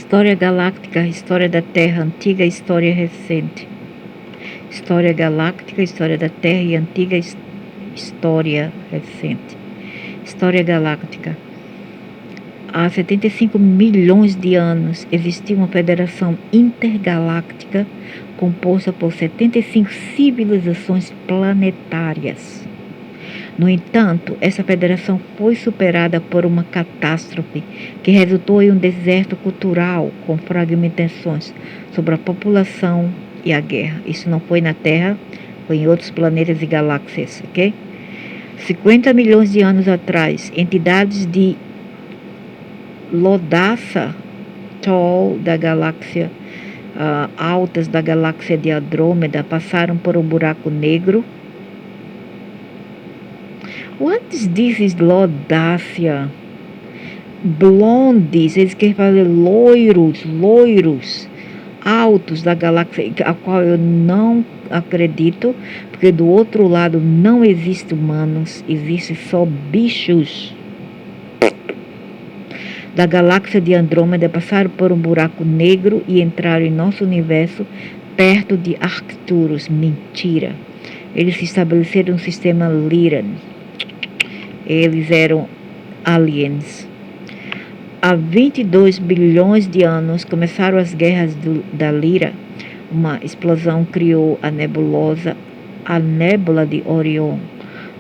História galáctica, história da Terra, antiga história recente. História galáctica, história da Terra e antiga história recente. História galáctica. Há 75 milhões de anos existia uma federação intergaláctica composta por 75 civilizações planetárias. No entanto, essa federação foi superada por uma catástrofe que resultou em um deserto cultural com fragmentações sobre a população e a guerra. Isso não foi na Terra, foi em outros planetas e galáxias, ok? 50 milhões de anos atrás, entidades de Lodassa Tall da galáxia altas da galáxia de Andrômeda passaram por um buraco negro. What is this Lodassia? Blondes, eles querem fazer loiros, altos da galáxia, a qual eu não acredito, porque do outro lado não existe humanos, existe só bichos. Da galáxia de Andrômeda passaram por um buraco negro e entraram em nosso universo perto de Arcturus. Mentira. Eles se estabeleceram no sistema Lyran. Eles eram aliens. Há 22 bilhões de anos começaram as guerras da Lyra. Uma explosão criou a nébula de Orion.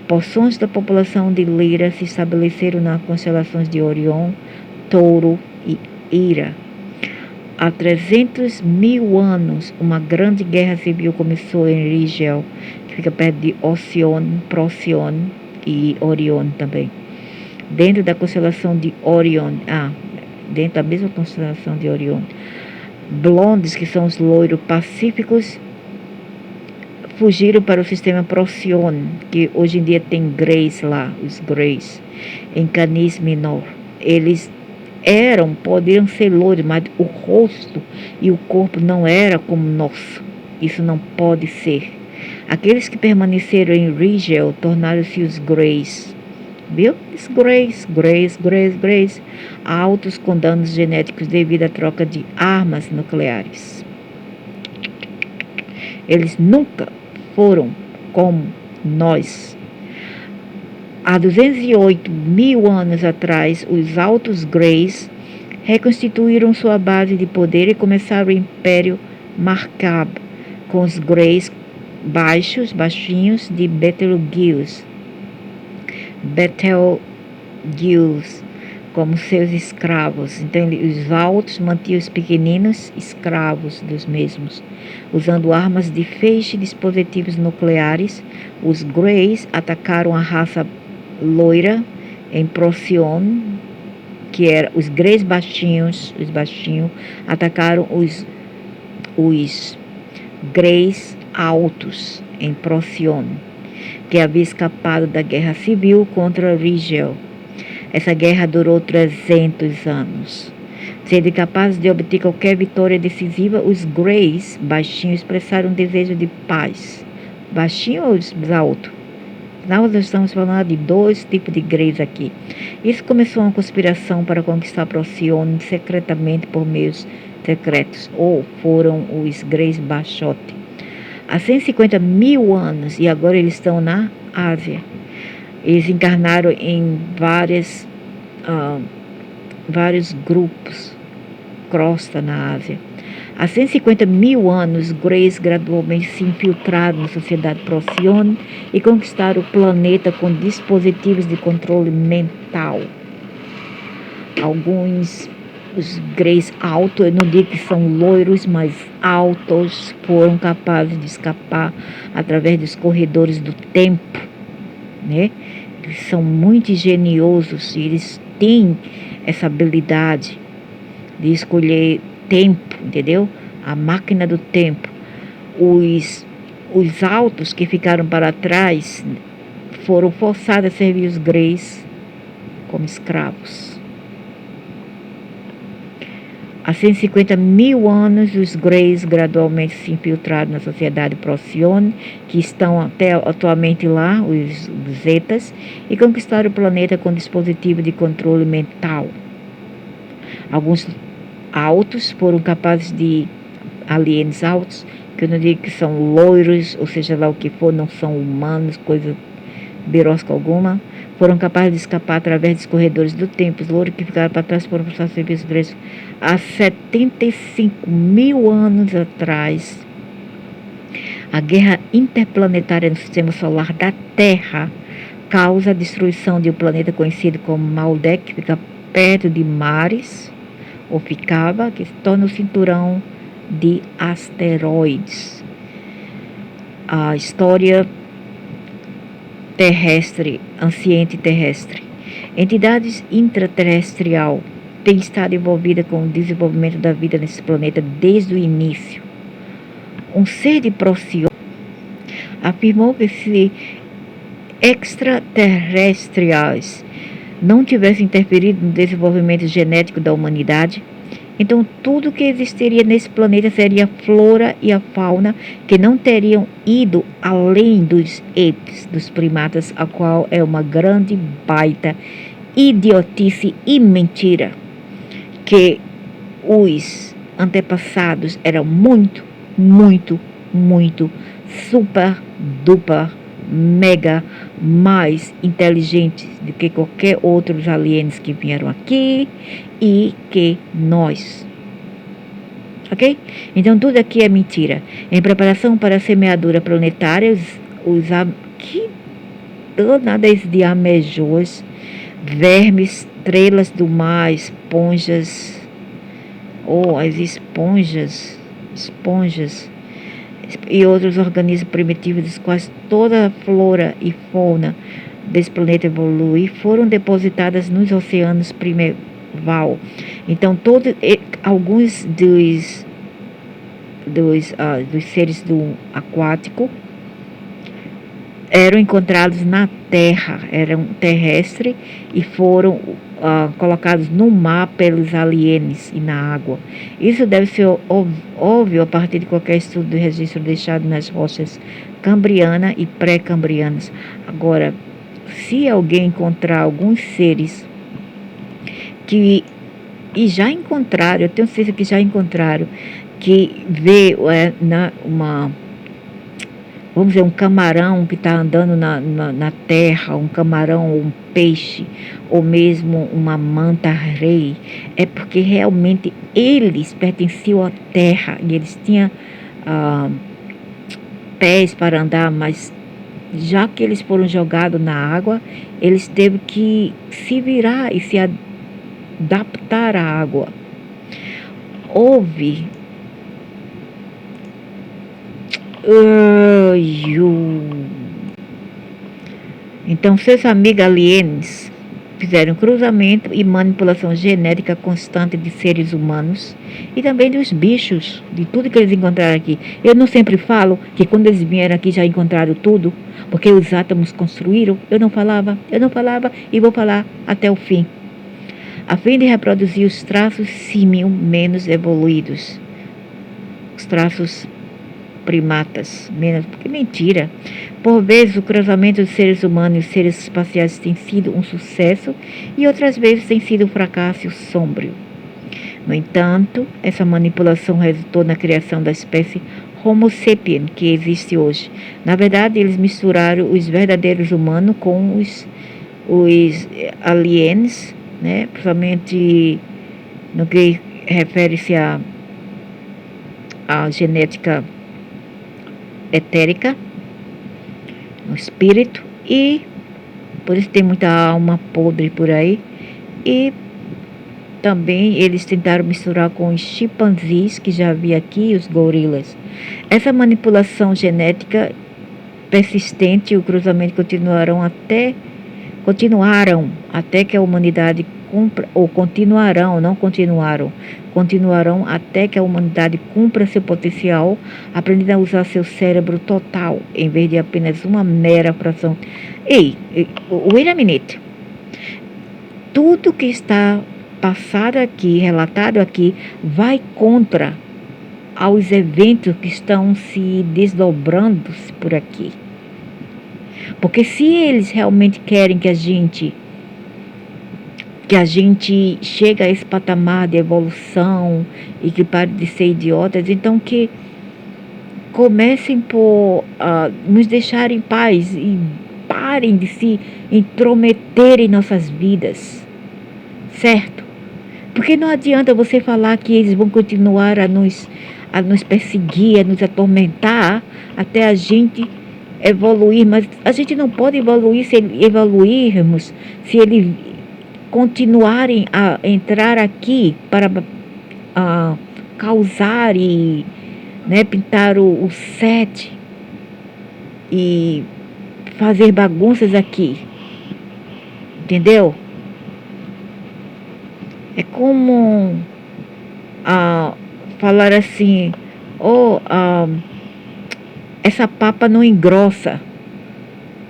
Porções da população de Lyra se estabeleceram nas constelações de Orion, Touro e Ira. Há 300 mil anos, uma grande guerra civil começou em Rigel, que fica perto de Procyon e Orion também. Dentro da constelação de Orion, dentro da mesma constelação de Orion, blondes, que são os loiros pacíficos, fugiram para o sistema Procyon, que hoje em dia tem greys lá, os greys, em Canis Menor. Eles podiam ser loiros, mas o rosto e o corpo não era como nosso. Isso não pode ser. Aqueles que permaneceram em Rigel tornaram-se os greys. Viu? Os greys, altos com danos genéticos devido à troca de armas nucleares. Eles nunca foram como nós. Há 208 mil anos atrás, os altos greys reconstituíram sua base de poder e começaram o Império Markab, com os greys baixinhos de Betelgeuse, como seus escravos. Então, os altos mantinham os pequeninos escravos dos mesmos, usando armas de feixe e dispositivos nucleares. Os greys atacaram a raça loira em Procyon, que era os greys baixinhos, atacaram os greys altos em Procyon, que havia escapado da guerra civil contra Rigel. Essa guerra durou 300 anos. Sendo capazes de obter qualquer vitória decisiva, os greys baixinhos expressaram um desejo de paz. Baixinho ou alto? Nós estamos falando de dois tipos de greys aqui. Isso começou uma conspiração para conquistar Procyon secretamente por meios secretos, ou foram os greys baixote. Há 150 mil anos, e agora eles estão na Ásia. Eles encarnaram em vários grupos, crosta na Ásia. Há 150 mil anos, greys gradualmente se infiltraram na sociedade Procyon e conquistaram o planeta com dispositivos de controle mental. Os greys altos, eu não digo que são loiros, mas altos, foram capazes de escapar através dos corredores do tempo, né? Eles são muito engenhosos e eles têm essa habilidade de escolher tempo, entendeu? A máquina do tempo. Os altos que ficaram para trás foram forçados a servir os greys como escravos. Há 150 mil anos, os greys gradualmente se infiltraram na sociedade Procyon, que estão até atualmente lá, os zetas, e conquistaram o planeta com dispositivo de controle mental. Alguns altos, foram capazes de aliens altos, que eu não digo que são loiros, ou seja lá o que for, não são humanos, coisa birosca alguma, foram capazes de escapar através dos corredores do tempo. Os louros que ficaram para trás foram para os serviços gregos há 75 mil anos atrás. A guerra interplanetária no sistema solar da Terra causa a destruição de um planeta conhecido como Maldek, que fica perto de mares, ou ficava, que se torna o cinturão de asteroides. A história terrestre, anciente terrestre. Entidades intraterrestrial têm estado envolvida com o desenvolvimento da vida nesse planeta desde o início. Um ser de Procyon afirmou que se extraterrestriais não tivessem interferido no desenvolvimento genético da humanidade, então tudo que existiria nesse planeta seria a flora e a fauna que não teriam ido além dos apes, dos primatas, a qual é uma grande baita idiotice e mentira, que os antepassados eram muito, muito, muito super, duper, mega mais inteligentes do que qualquer outros aliens que vieram aqui e que nós. Ok? Então tudo aqui é mentira. Em preparação para a semeadura planetária, que danada de amejões, vermes, estrelas do mar, esponjas, as esponjas e outros organismos primitivos, dos quais toda a flora e fauna desse planeta evolui, foram depositadas nos oceanos primeval. Então, alguns dos seres do aquático eram encontrados na Terra, eram terrestres e foram colocados no mar pelos aliens e na água. Isso deve ser óbvio a partir de qualquer estudo do registro deixado nas rochas cambriana e pré-cambrianas. Agora, se alguém encontrar alguns seres e já encontraram, eu tenho certeza que já encontraram, que vê vamos dizer, um camarão que está andando na terra, um camarão ou um peixe, ou mesmo uma manta-rei, é porque realmente eles pertenciam à terra e eles tinham pés para andar, mas já que eles foram jogados na água, eles teve que se virar e se adaptar à água. Houve então, seus amigos aliens fizeram cruzamento e manipulação genética constante de seres humanos e também dos bichos, de tudo que eles encontraram aqui. Eu não sempre falo que quando eles vieram aqui já encontraram tudo, porque os átomos construíram. Eu não falava e vou falar até o fim. A fim de reproduzir os traços símil menos evoluídos, os traços primatas, menos, porque mentira. Por vezes o cruzamento de seres humanos e seres espaciais tem sido um sucesso e outras vezes tem sido um fracasso sombrio. No entanto, essa manipulação resultou na criação da espécie Homo sapiens que existe hoje. Na verdade, eles misturaram os verdadeiros humanos com os aliens, né? Principalmente no que refere-se à genética etérica, o espírito, e por isso tem muita alma podre por aí. E também eles tentaram misturar com os chimpanzés, que já havia aqui, os gorilas. Essa manipulação genética persistente e o cruzamento continuaram até que a humanidade continuarão até que a humanidade cumpra seu potencial, aprendendo a usar seu cérebro total, em vez de apenas uma mera fração. Wait a minute. Tudo que está passado aqui, relatado aqui, vai contra aos eventos que estão se desdobrando por aqui. Porque se eles realmente querem que a gente que a gente chega a esse patamar de evolução e que pare de ser idiotas, então que comecem por nos deixar em paz e parem de se intrometer em nossas vidas, certo? Porque não adianta você falar que eles vão continuar a nos perseguir, a nos atormentar até a gente evoluir, mas a gente não pode evoluir se evoluirmos, se eles continuarem a entrar aqui para causar e, né, pintar o set e fazer bagunças aqui, entendeu? É como falar assim, essa papa não engrossa,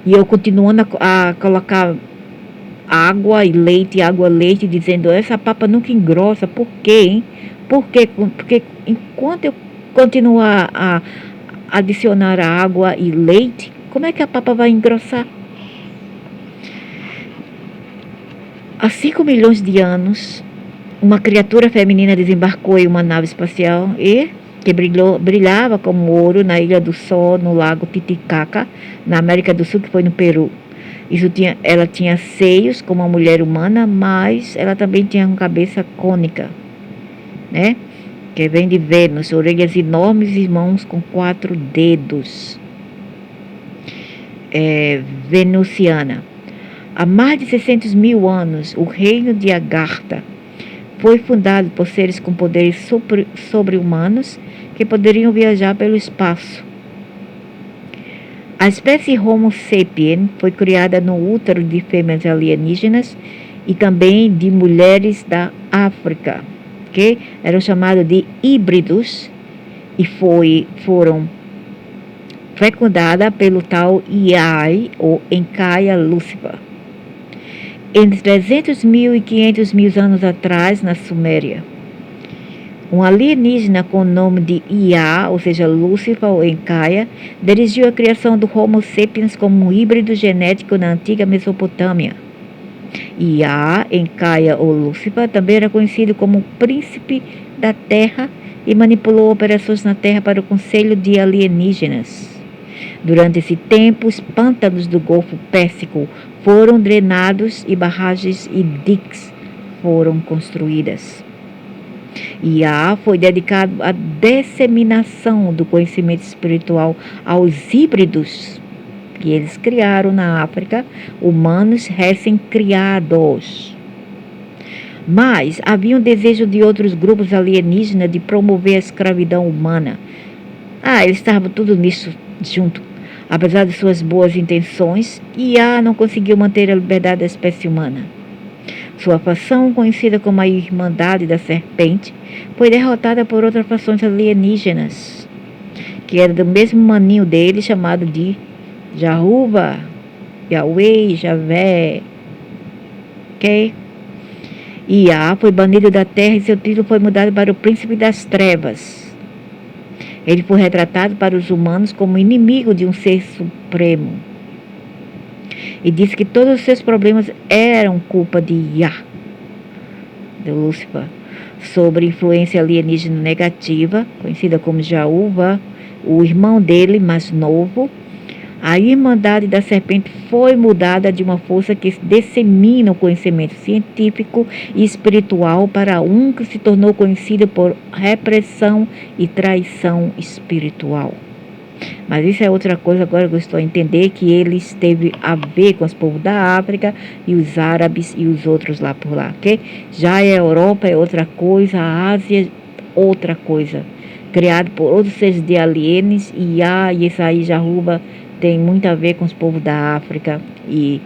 e eu continuando a colocar água e leite, dizendo, essa papa nunca engrossa. Por quê, hein? Porque enquanto eu continuar a adicionar água e leite, como é que a papa vai engrossar? Há 5 milhões de anos, uma criatura feminina desembarcou em uma nave espacial que brilhava como ouro na Ilha do Sol, no lago Titicaca, na América do Sul, que foi no Peru. Ela tinha seios como uma mulher humana, mas ela também tinha uma cabeça cônica, né? Que vem de Vênus, orelhas enormes e mãos com 4 dedos. Venusiana. Há mais de 600 mil anos, o reino de Agartha foi fundado por seres com poderes sobre-humanos que poderiam viajar pelo espaço. A espécie Homo sapiens foi criada no útero de fêmeas alienígenas e também de mulheres da África, que eram chamados de híbridos e foram fecundadas pelo tal Iai ou Encaia Lúcifer. Entre 300 mil e 500 mil anos atrás, na Suméria, um alienígena com o nome de Ia, ou seja, Lúcifer ou Encaia, dirigiu a criação do Homo sapiens como um híbrido genético na antiga Mesopotâmia. Ia, Encaia ou Lúcifer também era conhecido como príncipe da Terra e manipulou operações na Terra para o Conselho de Alienígenas. Durante esse tempo, os pântanos do Golfo Pérsico foram drenados e barragens e diques foram construídas. Ia foi dedicado à disseminação do conhecimento espiritual aos híbridos que eles criaram na África, humanos recém-criados. Mas havia um desejo de outros grupos alienígenas de promover a escravidão humana. Eles estavam tudo nisso junto. Apesar de suas boas intenções, Ia não conseguiu manter a liberdade da espécie humana. Sua fação, conhecida como a Irmandade da Serpente, foi derrotada por outras fações alienígenas, que era do mesmo maninho dele, chamado de Jahuva, Yahweh, Javé. Ok? Ia foi banido da Terra e seu título foi mudado para o Príncipe das Trevas. Ele foi retratado para os humanos como inimigo de um ser supremo. E disse que todos os seus problemas eram culpa de Ia, de Lúcifer, sobre influência alienígena negativa, conhecida como Jaúva, o irmão dele, mais novo. A Irmandade da Serpente foi mudada de uma força que dissemina o conhecimento científico e espiritual para um que se tornou conhecido por repressão e traição espiritual. Mas isso é outra coisa, agora eu estou a entender que eles teve a ver com os povos da África e os árabes e os outros lá por lá, ok? Já a Europa é outra coisa, a Ásia outra coisa, criado por outros seres de alienes, e esse aí, Jahuva, tem muito a ver com os povos da África e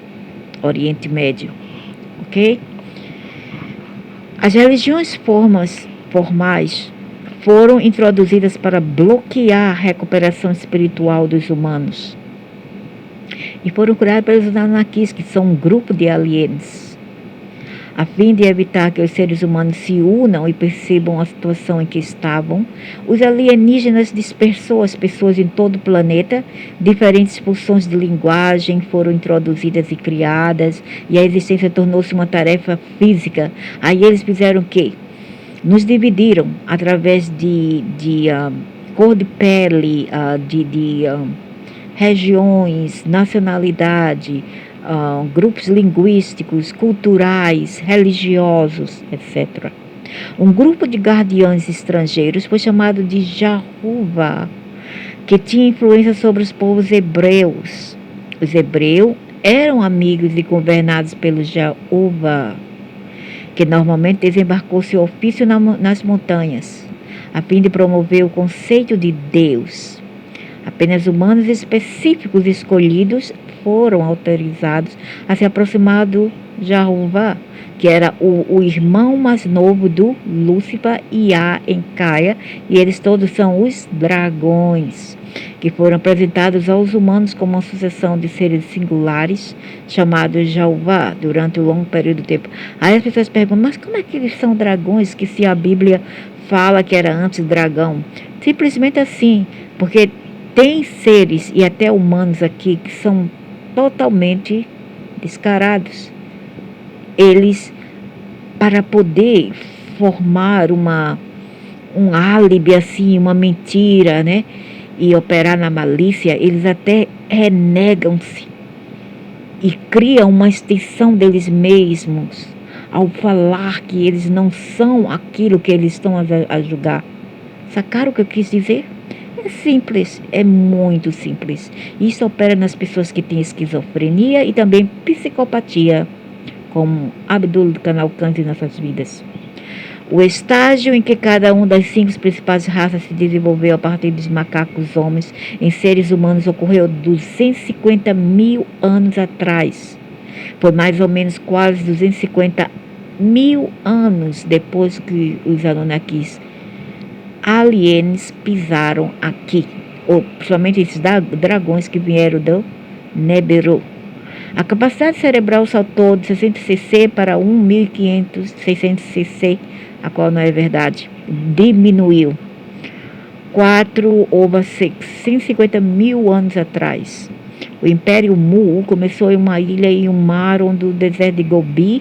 Oriente Médio, ok? As religiões formais foram introduzidas para bloquear a recuperação espiritual dos humanos e foram criadas pelos Anunnakis, que são um grupo de aliens. A fim de evitar que os seres humanos se unam e percebam a situação em que estavam, os alienígenas dispersou as pessoas em todo o planeta, diferentes funções de linguagem foram introduzidas e criadas, e a existência tornou-se uma tarefa física. Aí eles fizeram o quê? Nos dividiram através de cor de pele, regiões, nacionalidade, grupos linguísticos, culturais, religiosos, etc. Um grupo de guardiões estrangeiros foi chamado de Jahuva, que tinha influência sobre os povos hebreus. Os hebreus eram amigos e governados pelo Jahuva, que normalmente desembarcou seu ofício nas montanhas, a fim de promover o conceito de Deus. Apenas humanos específicos escolhidos foram autorizados a se aproximar do Jahuva, que era o irmão mais novo do Lúcifer, Iá em Caia, e eles todos são os dragões, que foram apresentados aos humanos como uma sucessão de seres singulares chamados Jahuva durante um longo período de tempo. Aí as pessoas perguntam, mas como é que eles são dragões, que se a Bíblia fala que era antes dragão? Simplesmente assim, porque tem seres e até humanos aqui que são totalmente descarados. Eles, para poder formar um álibi assim, uma mentira, né? E operar na malícia, eles até renegam-se e criam uma extensão deles mesmos ao falar que eles não são aquilo que eles estão a julgar. Sacaram o que eu quis dizer? É simples, é muito simples. Isso opera nas pessoas que têm esquizofrenia e também psicopatia, como Abdul Canalcante em nossas vidas. O estágio em que cada uma das 5 principais raças se desenvolveu a partir dos macacos homens em seres humanos ocorreu 250 mil anos atrás. Foi mais ou menos quase 250 mil anos depois que os Anunnakis aliens pisaram aqui, ou principalmente esses dragões que vieram do Nibiru. A capacidade cerebral saltou de 60 cc para 1.500, 600 cc, a qual não é verdade, diminuiu 150 mil anos atrás. O Império Mu começou em uma ilha em um mar onde o deserto de Gobi,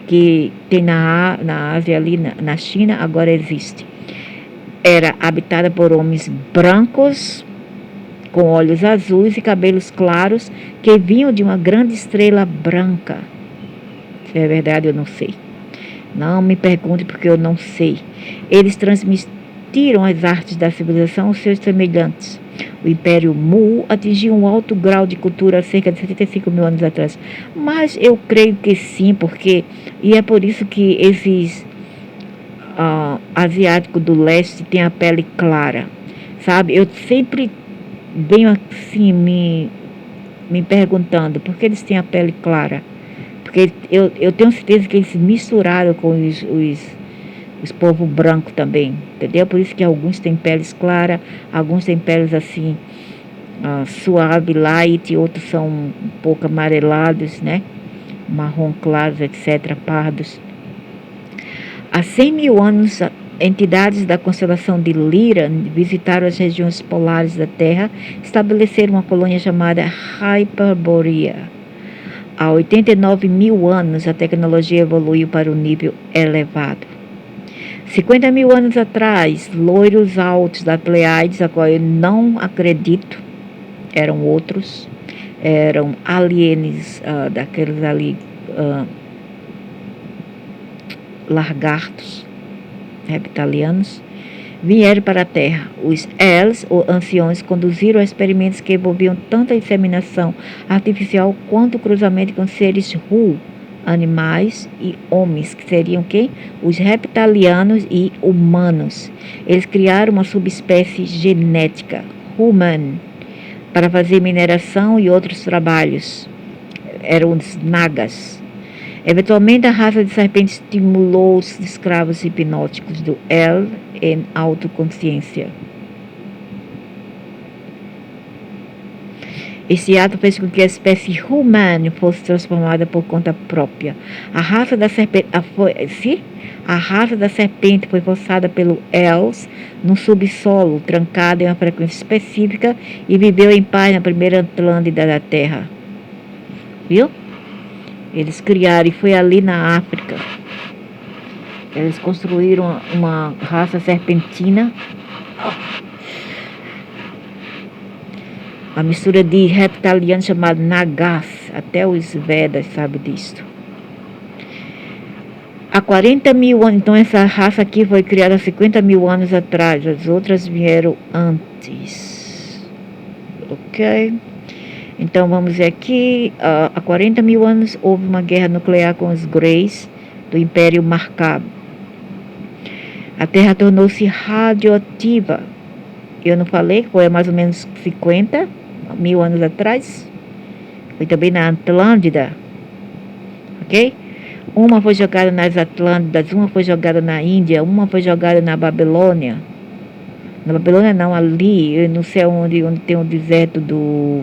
que tem na Ásia ali, na China, agora existe. Era habitada por homens brancos, com olhos azuis e cabelos claros, que vinham de uma grande estrela branca. Se é verdade, eu não sei. Não me pergunte porque eu não sei. Eles transmitiram as artes da civilização aos seus semelhantes. O Império Mu atingiu um alto grau de cultura há cerca de 75 mil anos atrás. Mas eu creio que sim, porque... E é por isso que esses asiáticos do leste têm a pele clara. Sabe? Eu sempre venho assim me perguntando por que eles têm a pele clara. Porque eu tenho certeza que eles se misturaram com os povos brancos também, entendeu? Por isso que alguns têm peles claras, alguns têm peles assim, suave, light, outros são um pouco amarelados, né? Marrom claros, etc., pardos. Há 100 mil anos, entidades da constelação de Lyra visitaram as regiões polares da Terra, estabeleceram uma colônia chamada Hyperborea. Há 89 mil anos, a tecnologia evoluiu para um nível elevado. 50 mil anos atrás, loiros altos da Pleiades, a qual eu não acredito, eram outros, eram aliens, daqueles ali, lagartos, reptilianos, vieram para a Terra. Os Els, ou anciões, conduziram experimentos que envolviam tanto a inseminação artificial quanto o cruzamento com seres Hu, animais, e homens, que seriam quem? Os reptilianos e humanos. Eles criaram uma subespécie genética, Human, para fazer mineração e outros trabalhos. Eram os Nagas. Eventualmente, a raça de serpentes estimulou os escravos hipnóticos do El em autoconsciência. Esse ato fez com que a espécie humana fosse transformada por conta própria. A raça da serpente, a raça da serpente foi forçada pelo Els no subsolo, trancada em uma frequência específica, e viveu em paz na primeira Atlântida da Terra. Viu? Eles criaram, e foi ali na África. Eles construíram uma raça serpentina, uma mistura de reptiliano chamado Nagas. Até os Vedas sabem disso. Há 40 mil anos, então essa raça aqui foi criada há 50 mil anos atrás. As outras vieram antes. Ok? Então vamos ver aqui. Há 40 mil anos houve uma guerra nuclear com os Greys do Império Marcado. A Terra tornou-se radioativa. Eu não falei que foi mais ou menos 50 mil anos atrás? Foi também na Atlântida. Ok? Uma foi jogada nas Atlântidas, uma foi jogada na Índia, uma foi jogada na Babilônia. Na Babilônia não, ali, eu não sei onde tem o deserto do...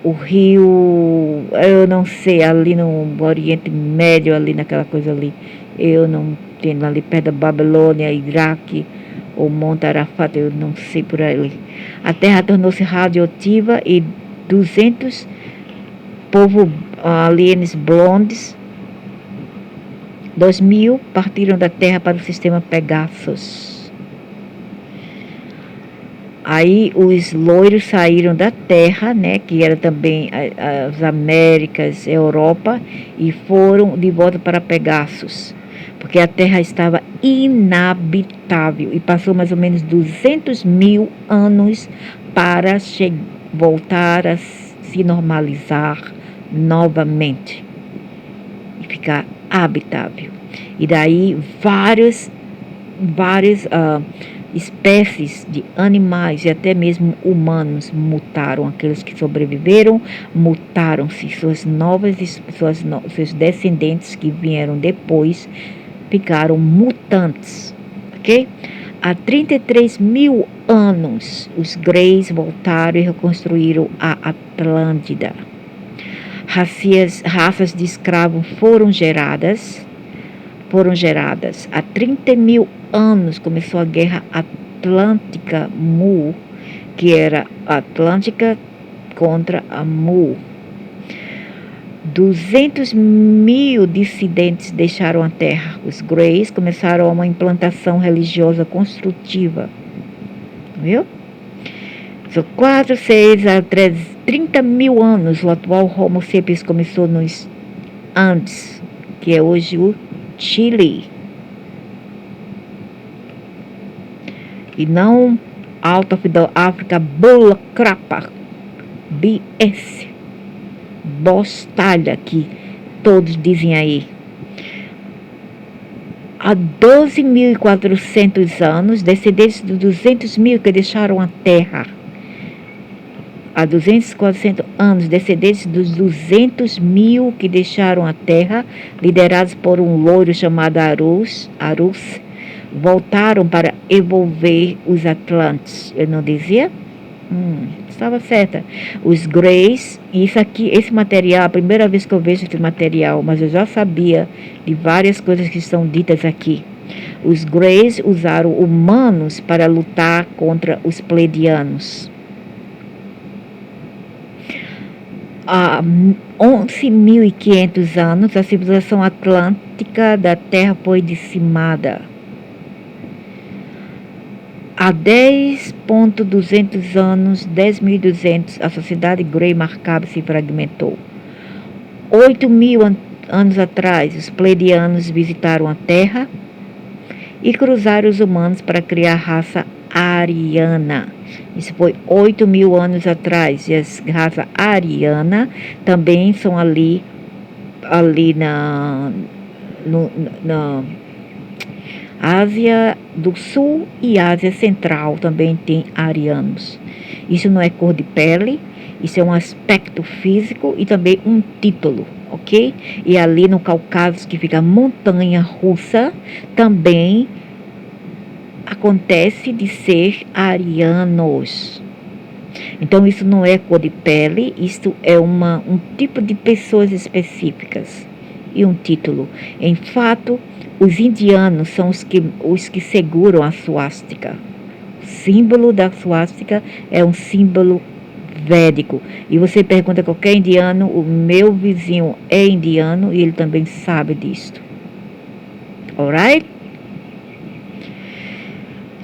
O rio, eu não sei, ali no Oriente Médio, ali naquela coisa ali. Eu não tenho, ali perto da Babilônia, Iraque, ou Monte Arafat, eu não sei por ali. A Terra tornou-se radioativa e 200 povo alienes blondes, 2000 partiram da Terra para o sistema Pegasus. Aí os loiros saíram da Terra, né, que era também as Américas, Europa, e foram de volta para Pegasus, porque a Terra estava inabitável e passou mais ou menos 200 mil anos para voltar a se normalizar novamente e ficar habitável. E daí várias espécies de animais e até mesmo humanos mutaram. Aqueles que sobreviveram mutaram-se. Seus descendentes que vieram depois ficaram mutantes. Ok? Há 33 mil anos os Greys voltaram e reconstruíram a Atlântida. Raças de escravos foram geradas. Há 30 mil anos começou a Guerra Atlântica Mu, que era a Atlântica contra a Mu. 200 mil dissidentes deixaram a Terra. Os Greys começaram uma implantação religiosa construtiva. Viu? São 4, 6 a 30 mil anos. O atual Homo sapiens começou nos Andes, que é hoje o Chile. E não out of the Africa Bullcrapa. BS. Bostalha, que todos dizem aí. Há 12.400 anos, descendentes dos 200 mil que deixaram a Terra. Há 400 anos, descendentes dos 200 mil que deixaram a Terra, liderados por um loiro chamado Arus, voltaram para envolver os Atlantes. Eu não dizia? Estava certa. Os Greys, esse material, a primeira vez que eu vejo esse material, mas eu já sabia de várias coisas que estão ditas aqui. Os Greys usaram humanos para lutar contra os Pleiadianos. Há 11.500 anos, a civilização atlântica da Terra foi dizimada. Há 10.200 anos, 10.200, a sociedade Grey Marcab se fragmentou. 8.000 anos atrás, os Pleiadianos visitaram a Terra e cruzaram os humanos para criar a raça ariana. Isso foi 8.000 anos atrás. E a raça ariana também são ali na Ásia do Sul e Ásia Central também tem arianos. Isso não é cor de pele, isso é um aspecto físico e também um título, ok? E ali no Cáucaso, que fica a montanha russa, também acontece de ser arianos. Então, isso não é cor de pele, isso é um tipo de pessoas específicas. E um título. Em fato, os indianos são os que seguram a suástica. O símbolo da suástica é um símbolo védico. E você pergunta a qualquer indiano, o meu vizinho é indiano e ele também sabe disto. Alright?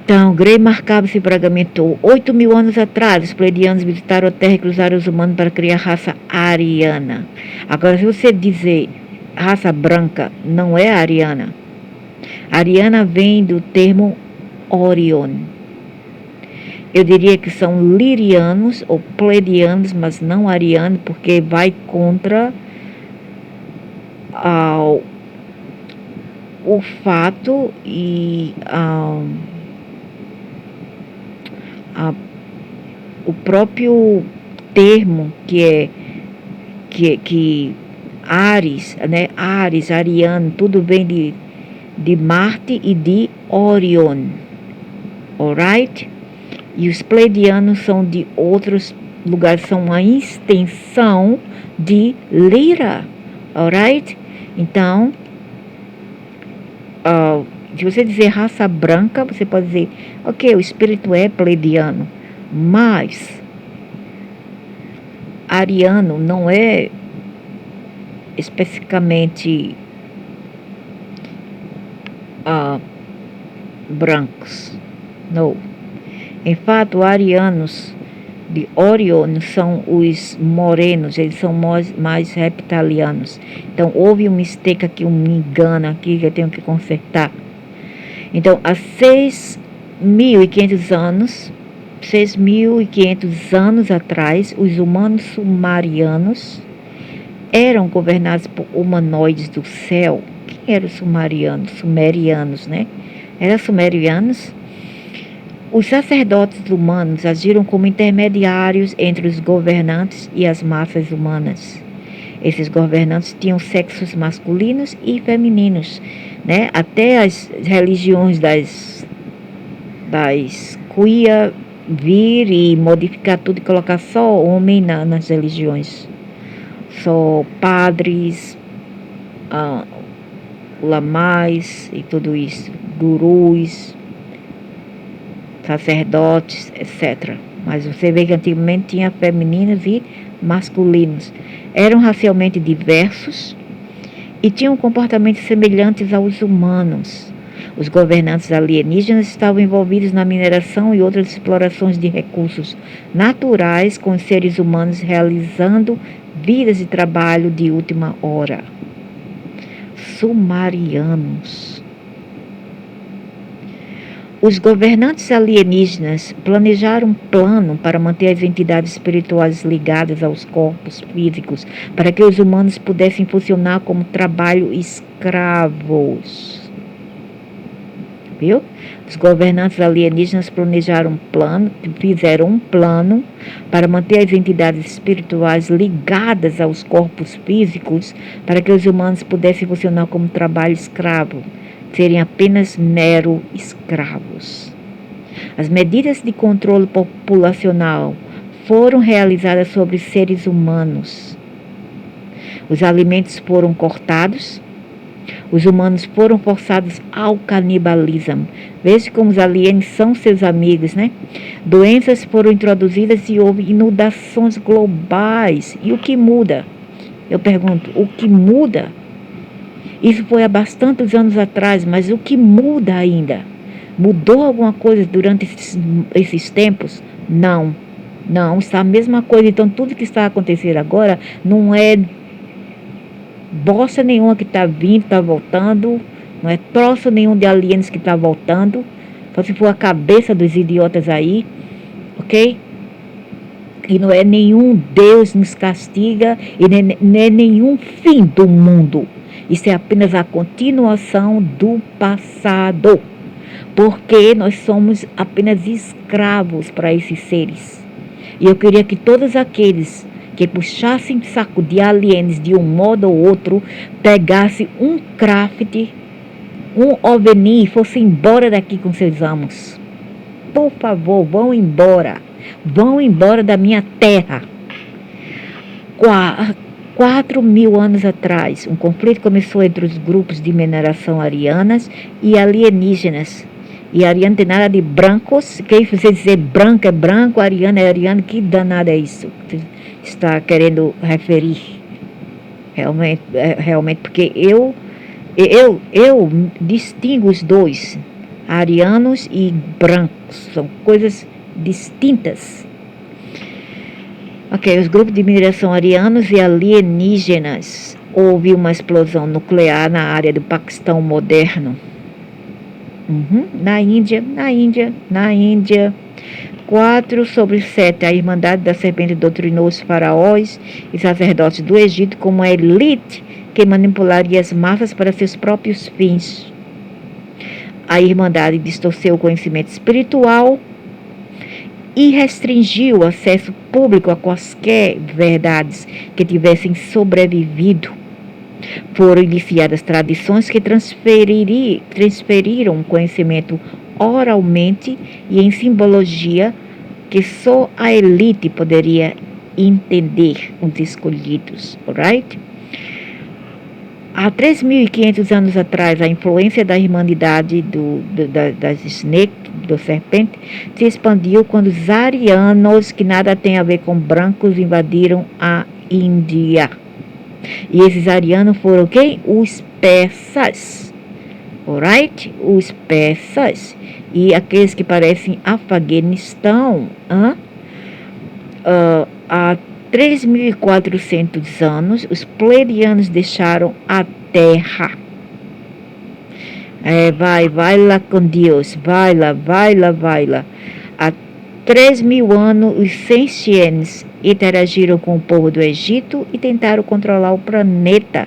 Então, Gray marcava-se fragmentou. 8.000 anos atrás, os pleiadianos visitaram a Terra e cruzaram os humanos para criar a raça ariana. Agora, se você dizer raça branca, não é ariana. Ariana vem do termo Orion. Eu diria que são lirianos ou pleiadianos, mas não arianos, porque vai contra o fato e o próprio termo que Ares, né? Ares, ariano, tudo vem de Marte e de Orion. Alright? E os pleiadianos são de outros lugares, são uma extensão de Lira. Alright? Então, se você dizer raça branca, você pode dizer, ok, o espírito é pleiadiano, mas ariano não é especificamente brancos. Não. Em fato, arianos de Orion são os morenos, eles são mais reptilianos. Então, houve um mistake aqui, um engano aqui que eu tenho que consertar. Então, há 6.500 anos atrás, os humanos sumerianos eram governados por humanoides do céu. Quem eram os sumerianos, né? Eram sumerianos. Os sacerdotes humanos agiram como intermediários entre os governantes e as massas humanas. Esses governantes tinham sexos masculinos e femininos, né? Até as religiões das queer vir e modificar tudo e colocar só homem nas religiões. Só padres, lamais e tudo isso, gurus, sacerdotes, etc. Mas você vê que antigamente tinha femininos e masculinos. Eram racialmente diversos e tinham comportamentos semelhantes aos humanos. Os governantes alienígenas estavam envolvidos na mineração e outras explorações de recursos naturais, com os seres humanos realizando vidas de trabalho de última hora. Sumerianos. Os governantes alienígenas planejaram um plano para manter as entidades espirituais ligadas aos corpos físicos, para que os humanos pudessem funcionar como trabalho escravos. Viu? Os governantes alienígenas fizeram um plano para manter as entidades espirituais ligadas aos corpos físicos, para que os humanos pudessem funcionar como trabalho escravo, serem apenas mero escravos. As medidas de controle populacional foram realizadas sobre seres humanos. Os alimentos foram cortados. Os humanos foram forçados ao canibalismo. Veja como os alienígenas são seus amigos, né? Doenças foram introduzidas e houve inundações globais. E o que muda? Eu pergunto, o que muda? Isso foi há bastantes anos atrás, mas o que muda ainda? Mudou alguma coisa durante esses tempos? Não. Não, está a mesma coisa. Então, tudo que está acontecendo agora não é bosta nenhuma que está vindo, está voltando, não é troço nenhum de alienígenas que está voltando, só se for a cabeça dos idiotas aí, ok? E não é nenhum Deus nos castiga e nem é nenhum fim do mundo. Isso é apenas a continuação do passado, porque nós somos apenas escravos para esses seres. E eu queria que todos aqueles que puxassem saco de aliens de um modo ou outro, pegasse um craft, um OVNI e fosse embora daqui com seus amos. Por favor, vão embora. Vão embora da minha terra. 4.000 anos atrás, um conflito começou entre os grupos de mineração arianas e alienígenas. E ariano tem nada de brancos. Quem você dizer branco é branco, ariano é ariano, que danada é isso que está querendo referir? Realmente, porque eu distingo os dois, arianos e brancos, são coisas distintas. Ok, os grupos de mineração arianos e alienígenas. Houve uma explosão nuclear na área do Paquistão moderno. Na Índia. 4/7, a Irmandade da Serpente doutrinou os faraós e sacerdotes do Egito como a elite que manipularia as massas para seus próprios fins. A Irmandade distorceu o conhecimento espiritual e restringiu o acesso público a quaisquer verdades que tivessem sobrevivido. Foram iniciadas tradições que transferiram conhecimento oralmente e em simbologia que só a elite poderia entender, os escolhidos, alright? Há 3.500 anos atrás, a influência da irmandade das snake, do serpente, se expandiu quando os arianos, que nada tem a ver com brancos, invadiram a Índia. E esses arianos foram quem? Os persas. Alright? Os persas. E aqueles que parecem Afeganistão. Há 3.400 anos, os pleiadianos deixaram a Terra. Vai lá com Deus. Vai lá. Há 3.000 anos, os Sentiens interagiram com o povo do Egito e tentaram controlar o planeta.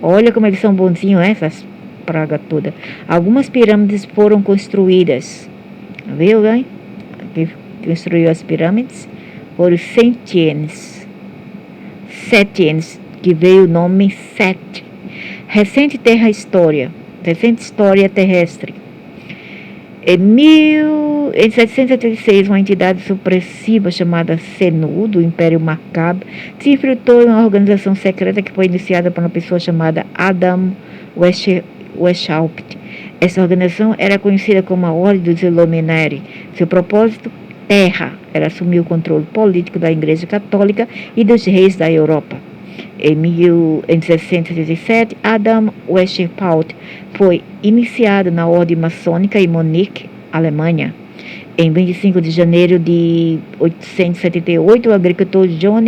Olha como eles são bonzinhos, essas pragas todas. Algumas pirâmides foram construídas. Viu, hein? Quem construiu as pirâmides foram os Sentiens. Setiens, que veio o nome Set. Recente história terrestre. Em 1776, uma entidade supressiva chamada Senu, do Império Maccabi, se infiltrou em uma organização secreta que foi iniciada por uma pessoa chamada Adam Weishaupt. Essa organização era conhecida como a Ordem dos Illuminati. Seu propósito, Terra, era assumir o controle político da Igreja Católica e dos reis da Europa. Em 1617, Adam Weishaupt foi iniciado na Ordem Maçônica em Munique, Alemanha. Em 25 de janeiro de 1878, o agricultor John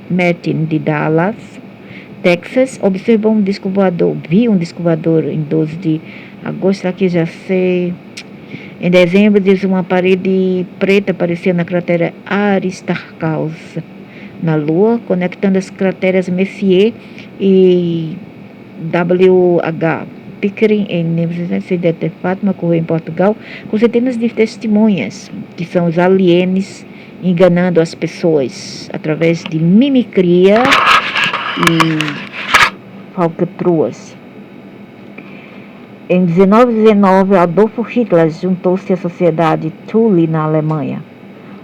Martin de Dallas, Texas, observou viu um disco voador em 12 de agosto, aqui já sei. Em dezembro, diz, uma parede preta apareceu na cratera Aristarchus, na Lua, conectando as crateras Messier e WH Pickering em Universidade de Fátima, ocorreu em Portugal, com centenas de testemunhas, que são os alienes enganando as pessoas através de mimicria e falcatruas. Em 1919, Adolfo Hitler juntou-se à sociedade Thule na Alemanha.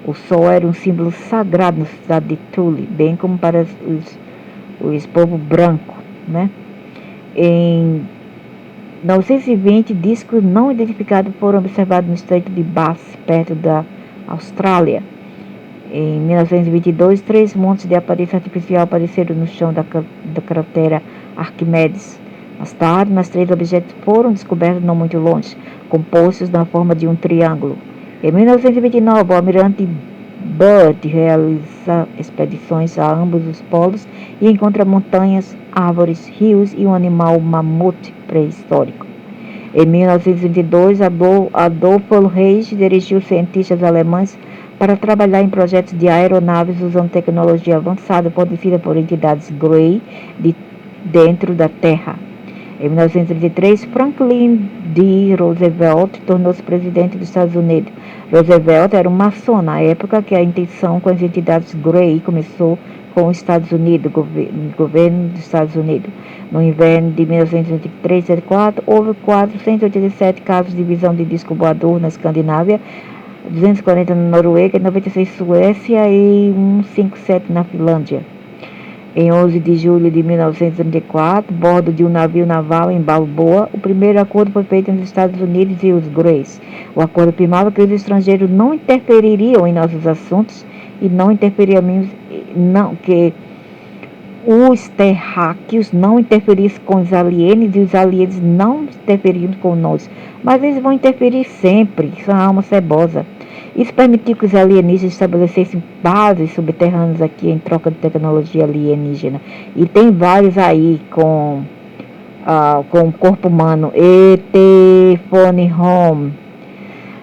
O sol era um símbolo sagrado na cidade de Thule, bem como para os povos brancos, né? Em 920, discos não identificados foram observados no Estreito de Bass, perto da Austrália. Em 1922, 3 montes de aparência artificial apareceram no chão da cratera Arquimedes. Mais tarde, mais 3 objetos foram descobertos não muito longe, compostos na forma de um triângulo. Em 1929, o almirante Byrd realiza expedições a ambos os polos e encontra montanhas, árvores, rios e um animal mamute pré-histórico. Em 1922, Adolfo Reis dirigiu cientistas alemães para trabalhar em projetos de aeronaves usando tecnologia avançada fornecida por entidades Grey dentro da Terra. Em 1933, Franklin D. Roosevelt tornou-se presidente dos Estados Unidos. Roosevelt era um maçom na época que a intenção com as entidades Grey começou com os Estados Unidos, governo dos Estados Unidos. No inverno de 1983-84, houve 487 casos de visão de disco voador na Escandinávia, 240 na Noruega, 96 Suécia e 157 na Finlândia. Em 11 de julho de 1934, bordo de um navio naval em Balboa, o primeiro acordo foi feito entre os Estados Unidos e os Greys. O acordo afirmava que os estrangeiros não interfeririam em nossos assuntos e que os terráqueos não interferissem com os alienígenas e os alienígenas não interfeririam com nós. Mas eles vão interferir sempre, são alma cebosa. Isso permitiu que os alienígenas estabelecessem bases subterrâneas aqui em troca de tecnologia alienígena. E tem vários aí com o corpo humano. ET Phone Home.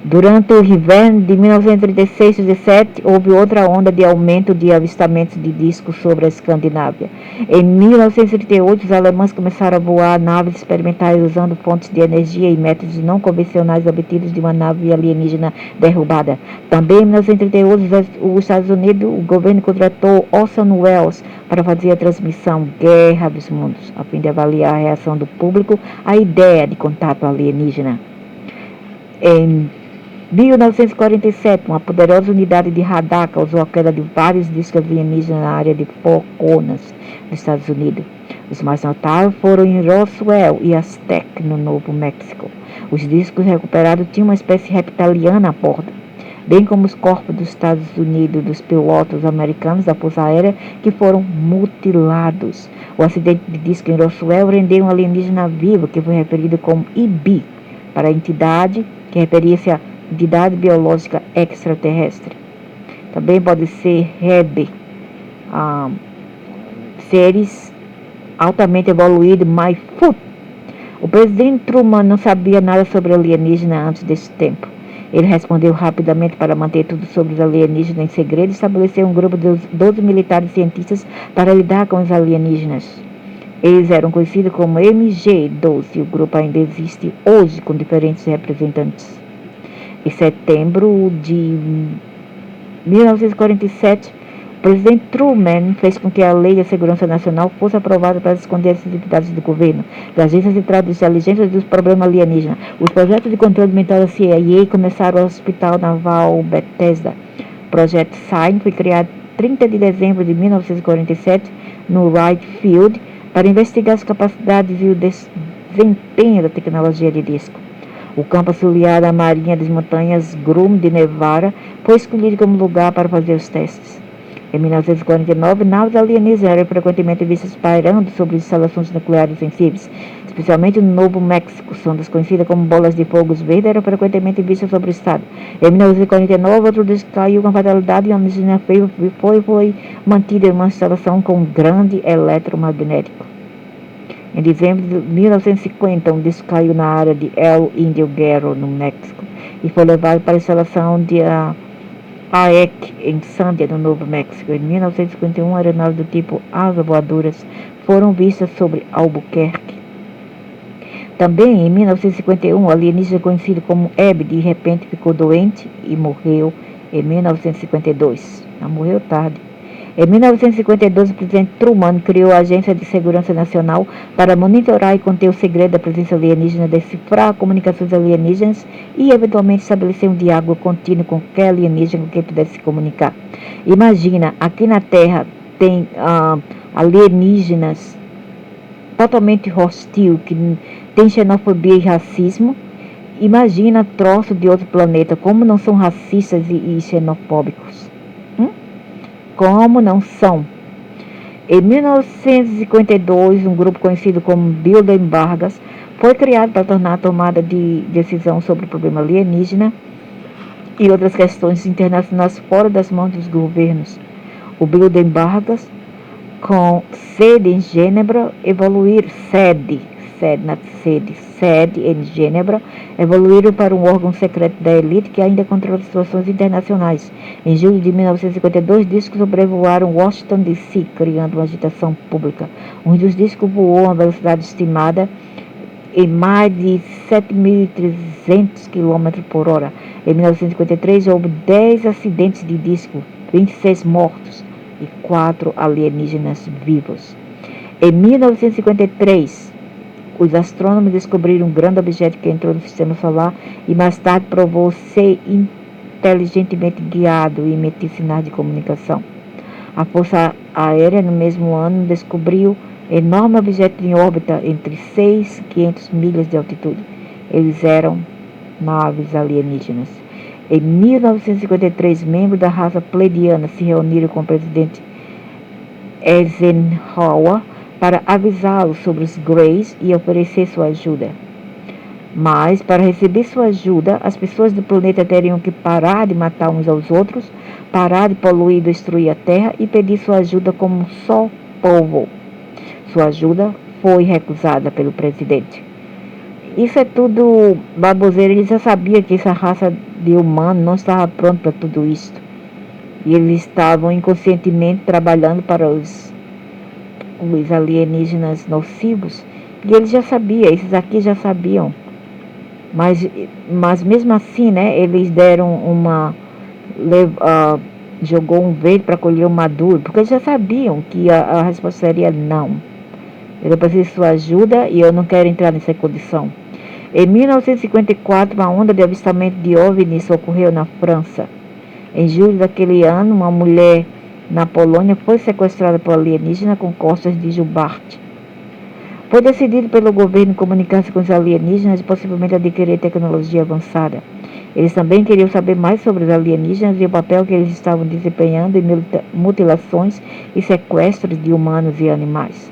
Durante o inverno de 1936-37, houve outra onda de aumento de avistamentos de discos sobre a Escandinávia. Em 1938, os alemães começaram a voar naves experimentais usando fontes de energia e métodos não convencionais obtidos de uma nave alienígena derrubada. Também em 1938, os Estados Unidos, o governo contratou Orson Welles para fazer a transmissão Guerra dos Mundos, a fim de avaliar a reação do público à ideia de contato alienígena. Em 1947, uma poderosa unidade de radar causou a queda de vários discos alienígenas na área de Four Corners, nos Estados Unidos. Os mais notáveis foram em Roswell e Aztec, no Novo México. Os discos recuperados tinham uma espécie reptiliana a bordo, bem como os corpos dos Estados Unidos dos pilotos americanos da Força Aérea que foram mutilados. O acidente de disco em Roswell rendeu um alienígena vivo que foi referido como EB, para a entidade que referia-se a entidade biológica extraterrestre. Também pode ser REB, seres altamente evoluídos, Mayfoot. O presidente Truman não sabia nada sobre alienígena antes desse tempo. Ele respondeu rapidamente para manter tudo sobre os alienígenas em segredo e estabeleceu um grupo de 12 militares cientistas para lidar com os alienígenas. Eles eram conhecidos como MG-12 e o grupo ainda existe hoje com diferentes representantes. Em setembro de 1947, o presidente Truman fez com que a Lei da Segurança Nacional fosse aprovada para esconder as atividades do governo, das agências centrais de inteligência dos problemas alienígenas. Os projetos de controle mental da CIA começaram no Hospital Naval Bethesda. O projeto SIGN foi criado 30 de dezembro de 1947 no Wright Field para investigar as capacidades e o desempenho da tecnologia de disco. O campo auxiliar da Marinha das Montanhas Groom de Nevada foi escolhido como lugar para fazer os testes. Em 1949, naves alienígenas eram frequentemente vistas pairando sobre instalações nucleares sensíveis, especialmente no Novo México. Sondas conhecidas como bolas de fogo verdes eram frequentemente vistas sobre o estado. Em 1949, outro disco caiu com fatalidade e a alienígena foi mantida em uma instalação com um grande eletromagnético. Em dezembro de 1950, um disco caiu na área de El Indio Guerrero, no México, e foi levado para a instalação de AEC, em Sandia, no Novo México. Em 1951, aeronaves do tipo asa voadoras foram vistas sobre Albuquerque. Também, em 1951, o alienígena conhecido como Ebb, de repente ficou doente e morreu em 1952. Não morreu tarde. Em 1952, o presidente Truman criou a Agência de Segurança Nacional para monitorar e conter o segredo da presença alienígena, decifrar comunicações alienígenas e, eventualmente, estabelecer um diálogo contínuo com qualquer alienígena com quem pudesse se comunicar. Imagina, aqui na Terra tem alienígenas totalmente hostil, que tem xenofobia e racismo. Imagina troço de outro planeta, como não são racistas e xenofóbicos. Como não são? Em 1952, um grupo conhecido como Bilderberg Vargas foi criado para tornar a tomada de decisão sobre o problema alienígena e outras questões internacionais fora das mãos dos governos. O Bilderberg Vargas, com sede em Genebra, em Genebra, evoluíram para um órgão secreto da elite que ainda controla situações internacionais. Em julho de 1952, discos sobrevoaram Washington D.C., criando uma agitação pública. Um dos discos voou a uma velocidade estimada em mais de 7.300 km por hora. Em 1953, houve 10 acidentes de disco, 26 mortos e 4 alienígenas vivos. Em 1953, os astrônomos descobriram um grande objeto que entrou no sistema solar e mais tarde provou ser inteligentemente guiado e emitir sinais de comunicação. A Força Aérea, no mesmo ano, descobriu enorme objeto em órbita entre 6 e 500 milhas de altitude. Eles eram naves alienígenas. Em 1953, membros da raça pleiadiana se reuniram com o presidente Eisenhower para avisá-lo sobre os Greys e oferecer sua ajuda. Mas, para receber sua ajuda, as pessoas do planeta teriam que parar de matar uns aos outros, parar de poluir e destruir a Terra e pedir sua ajuda como um só povo. Sua ajuda foi recusada pelo presidente. Isso é tudo baboseira. Ele já sabia que essa raça de humano não estava pronta para tudo isso. E eles estavam inconscientemente trabalhando para os alienígenas nocivos. E ele já sabia, esses aqui já sabiam. Mas mesmo assim, né, eles deram jogou um verde para colher um maduro, porque eles já sabiam que a resposta seria não. Eu preciso de sua ajuda e eu não quero entrar nessa condição. Em 1954, uma onda de avistamento de OVNIs ocorreu na França. Em julho daquele ano, uma mulher na Polônia foi sequestrada por alienígena com costas de jubarte. Foi decidido pelo governo comunicar-se com os alienígenas e possivelmente adquirir tecnologia avançada. Eles também queriam saber mais sobre os alienígenas e o papel que eles estavam desempenhando em mutilações e sequestros de humanos e animais.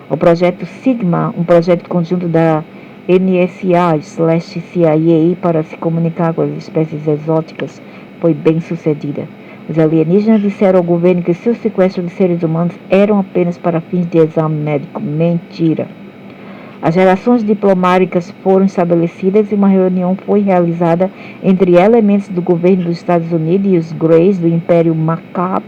O projeto Sigma, um projeto conjunto da NSA/CIA para se comunicar com as espécies exóticas, foi bem sucedida. Os alienígenas disseram ao governo que seus sequestros de seres humanos eram apenas para fins de exame médico. Mentira. As relações diplomáticas foram estabelecidas e uma reunião foi realizada entre elementos do governo dos Estados Unidos e os Greys do Império Markab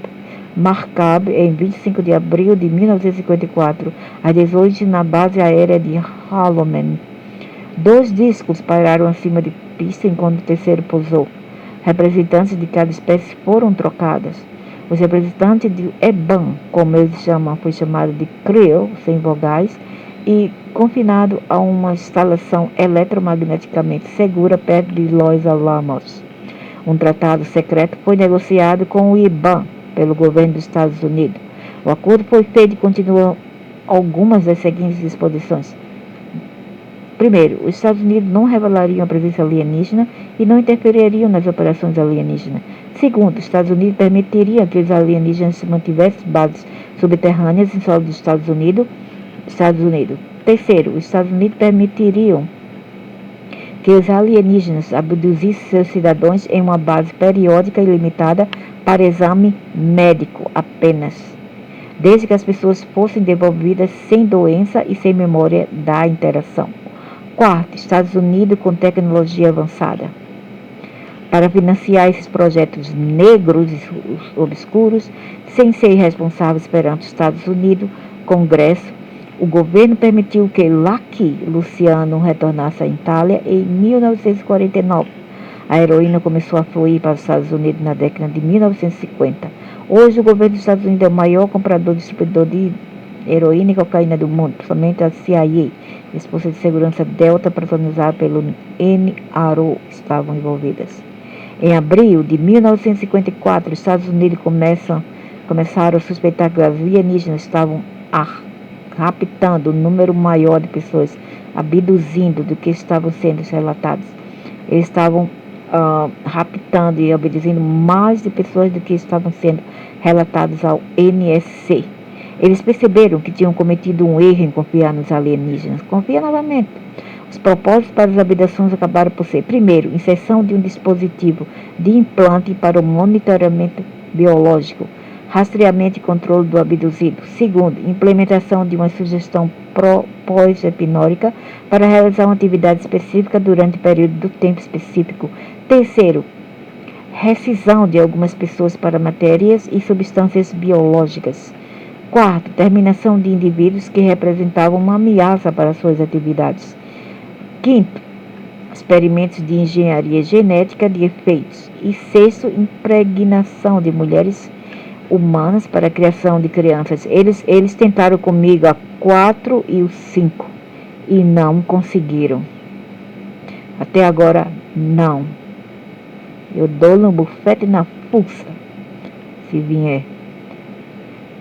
em 25 de abril de 1954, às 18 na base aérea de Holloman. 2 discos pairaram acima de pista enquanto o terceiro pousou. Representantes de cada espécie foram trocadas. Os representantes de EBAN, como eles chamam, foi chamado de Creel, sem vogais, e confinado a uma instalação eletromagneticamente segura perto de Los Alamos. Um tratado secreto foi negociado com o IBAN pelo governo dos Estados Unidos. O acordo foi feito e continuam algumas das seguintes disposições. Primeiro, os Estados Unidos não revelariam a presença alienígena e não interfeririam nas operações alienígenas. Segundo, os Estados Unidos permitiriam que os alienígenas se mantivessem bases subterrâneas em solo dos Estados Unidos. Terceiro, os Estados Unidos permitiriam que os alienígenas abduzissem seus cidadãos em uma base periódica e limitada para exame médico apenas, desde que as pessoas fossem devolvidas sem doença e sem memória da interação. Quarto, Estados Unidos com tecnologia avançada. Para financiar esses projetos negros e obscuros, sem ser responsáveis perante os Estados Unidos, Congresso, o governo permitiu que Lucky Luciano retornasse à Itália em 1949. A heroína começou a fluir para os Estados Unidos na década de 1950. Hoje, o governo dos Estados Unidos é o maior comprador e distribuidor de heroína e cocaína do mundo, principalmente a CIA. As forças de segurança Delta, patronizadas pelo NRO, estavam envolvidas. Em abril de 1954, os Estados Unidos começaram a suspeitar que os alienígenas estavam raptando um número maior de pessoas, abduzindo do que estavam sendo relatados. Eles estavam raptando e abduzindo mais de pessoas do que estavam sendo relatados ao NSC. Eles perceberam que tinham cometido um erro em confiar nos alienígenas. Confia novamente. Os propósitos para as abduções acabaram por ser: primeiro, inserção de um dispositivo de implante para o monitoramento biológico, rastreamento e controle do abduzido. Segundo, implementação de uma sugestão pós-hipnótica para realizar uma atividade específica durante um período do tempo específico. Terceiro, rescisão de algumas pessoas para matérias e substâncias biológicas. Quarto, terminação de indivíduos que representavam uma ameaça para suas atividades. Quinto, experimentos de engenharia genética de efeitos. E sexto, impregnação de mulheres humanas para a criação de crianças. Eles tentaram comigo a 4 e o 5 e não conseguiram. Até agora, não. Eu dou no bufete e na fuça, se vier.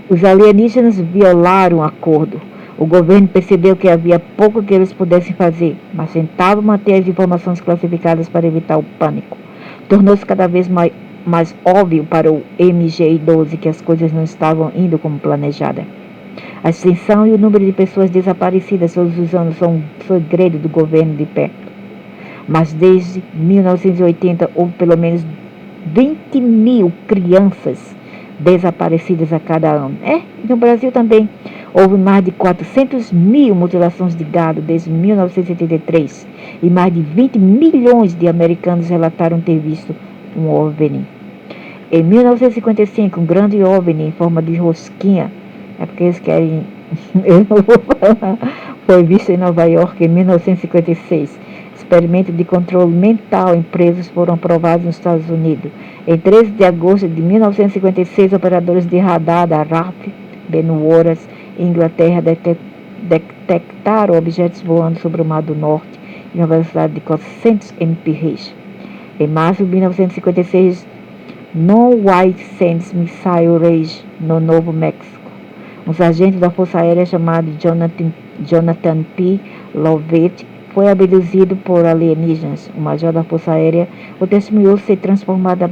Os alienígenas violaram o acordo. O governo percebeu que havia pouco que eles pudessem fazer, mas tentava manter as informações classificadas para evitar o pânico. Tornou-se cada vez mais óbvio para o MGI-12 que as coisas não estavam indo como planejada. A extensão e o número de pessoas desaparecidas todos os anos são um segredo do governo de perto. Mas desde 1980 houve pelo menos 20 mil crianças desaparecidas a cada ano. No Brasil também houve mais de 400 mil mutilações de gado desde 1983 e mais de 20 milhões de americanos relataram ter visto um OVNI. Em 1955, um grande OVNI em forma de rosquinha, é porque eles querem, eu não vou falar, foi visto em Nova York em 1956. Experimentos de controle mental em presos foram aprovados nos Estados Unidos. Em 13 de agosto de 1956, operadores de radar da RAF, Benwaras, Inglaterra, detectaram objetos voando sobre o Mar do Norte em uma velocidade de 400 mph. Em março de 1956, no White Sands Missile Range, no Novo México, um sargento da Força Aérea chamado Jonathan P. Lovett foi abduzido por alienígenas. O major da Força Aérea o testemunhou ser transportado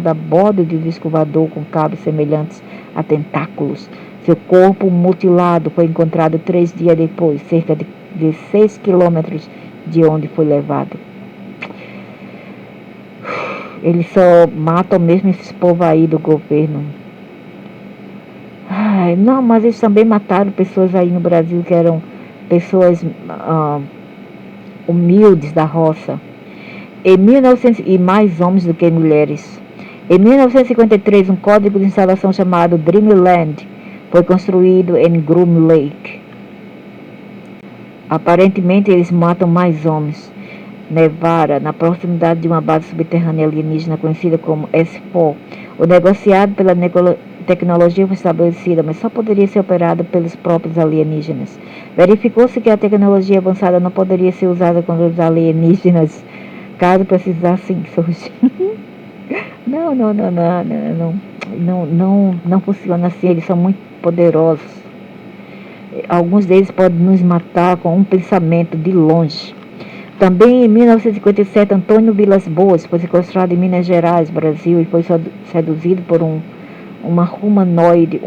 a bordo de um disco voador com cabos semelhantes a tentáculos. Seu corpo mutilado foi encontrado 3 dias depois, cerca de 6 quilômetros de onde foi levado. Eles só matam mesmo esses povos aí do governo. Não, mas eles também mataram pessoas aí no Brasil que eram pessoas humildes da roça. E mais homens do que mulheres. Em 1953, um código de instalação chamado Dreamland foi construído em Groom Lake. Aparentemente, eles matam mais homens. Nevada, na proximidade de uma base subterrânea alienígena conhecida como S4. O negociado pela tecnologia foi estabelecida, mas só poderia ser operada pelos próprios alienígenas. Verificou-se que a tecnologia avançada não poderia ser usada contra os alienígenas, caso precisassem surgir. Não funciona assim, eles são muito poderosos. Alguns deles podem nos matar com um pensamento de longe. Também em 1957, Antônio Vilas Boas foi sequestrado em Minas Gerais, Brasil, e foi seduzido por uma humanoide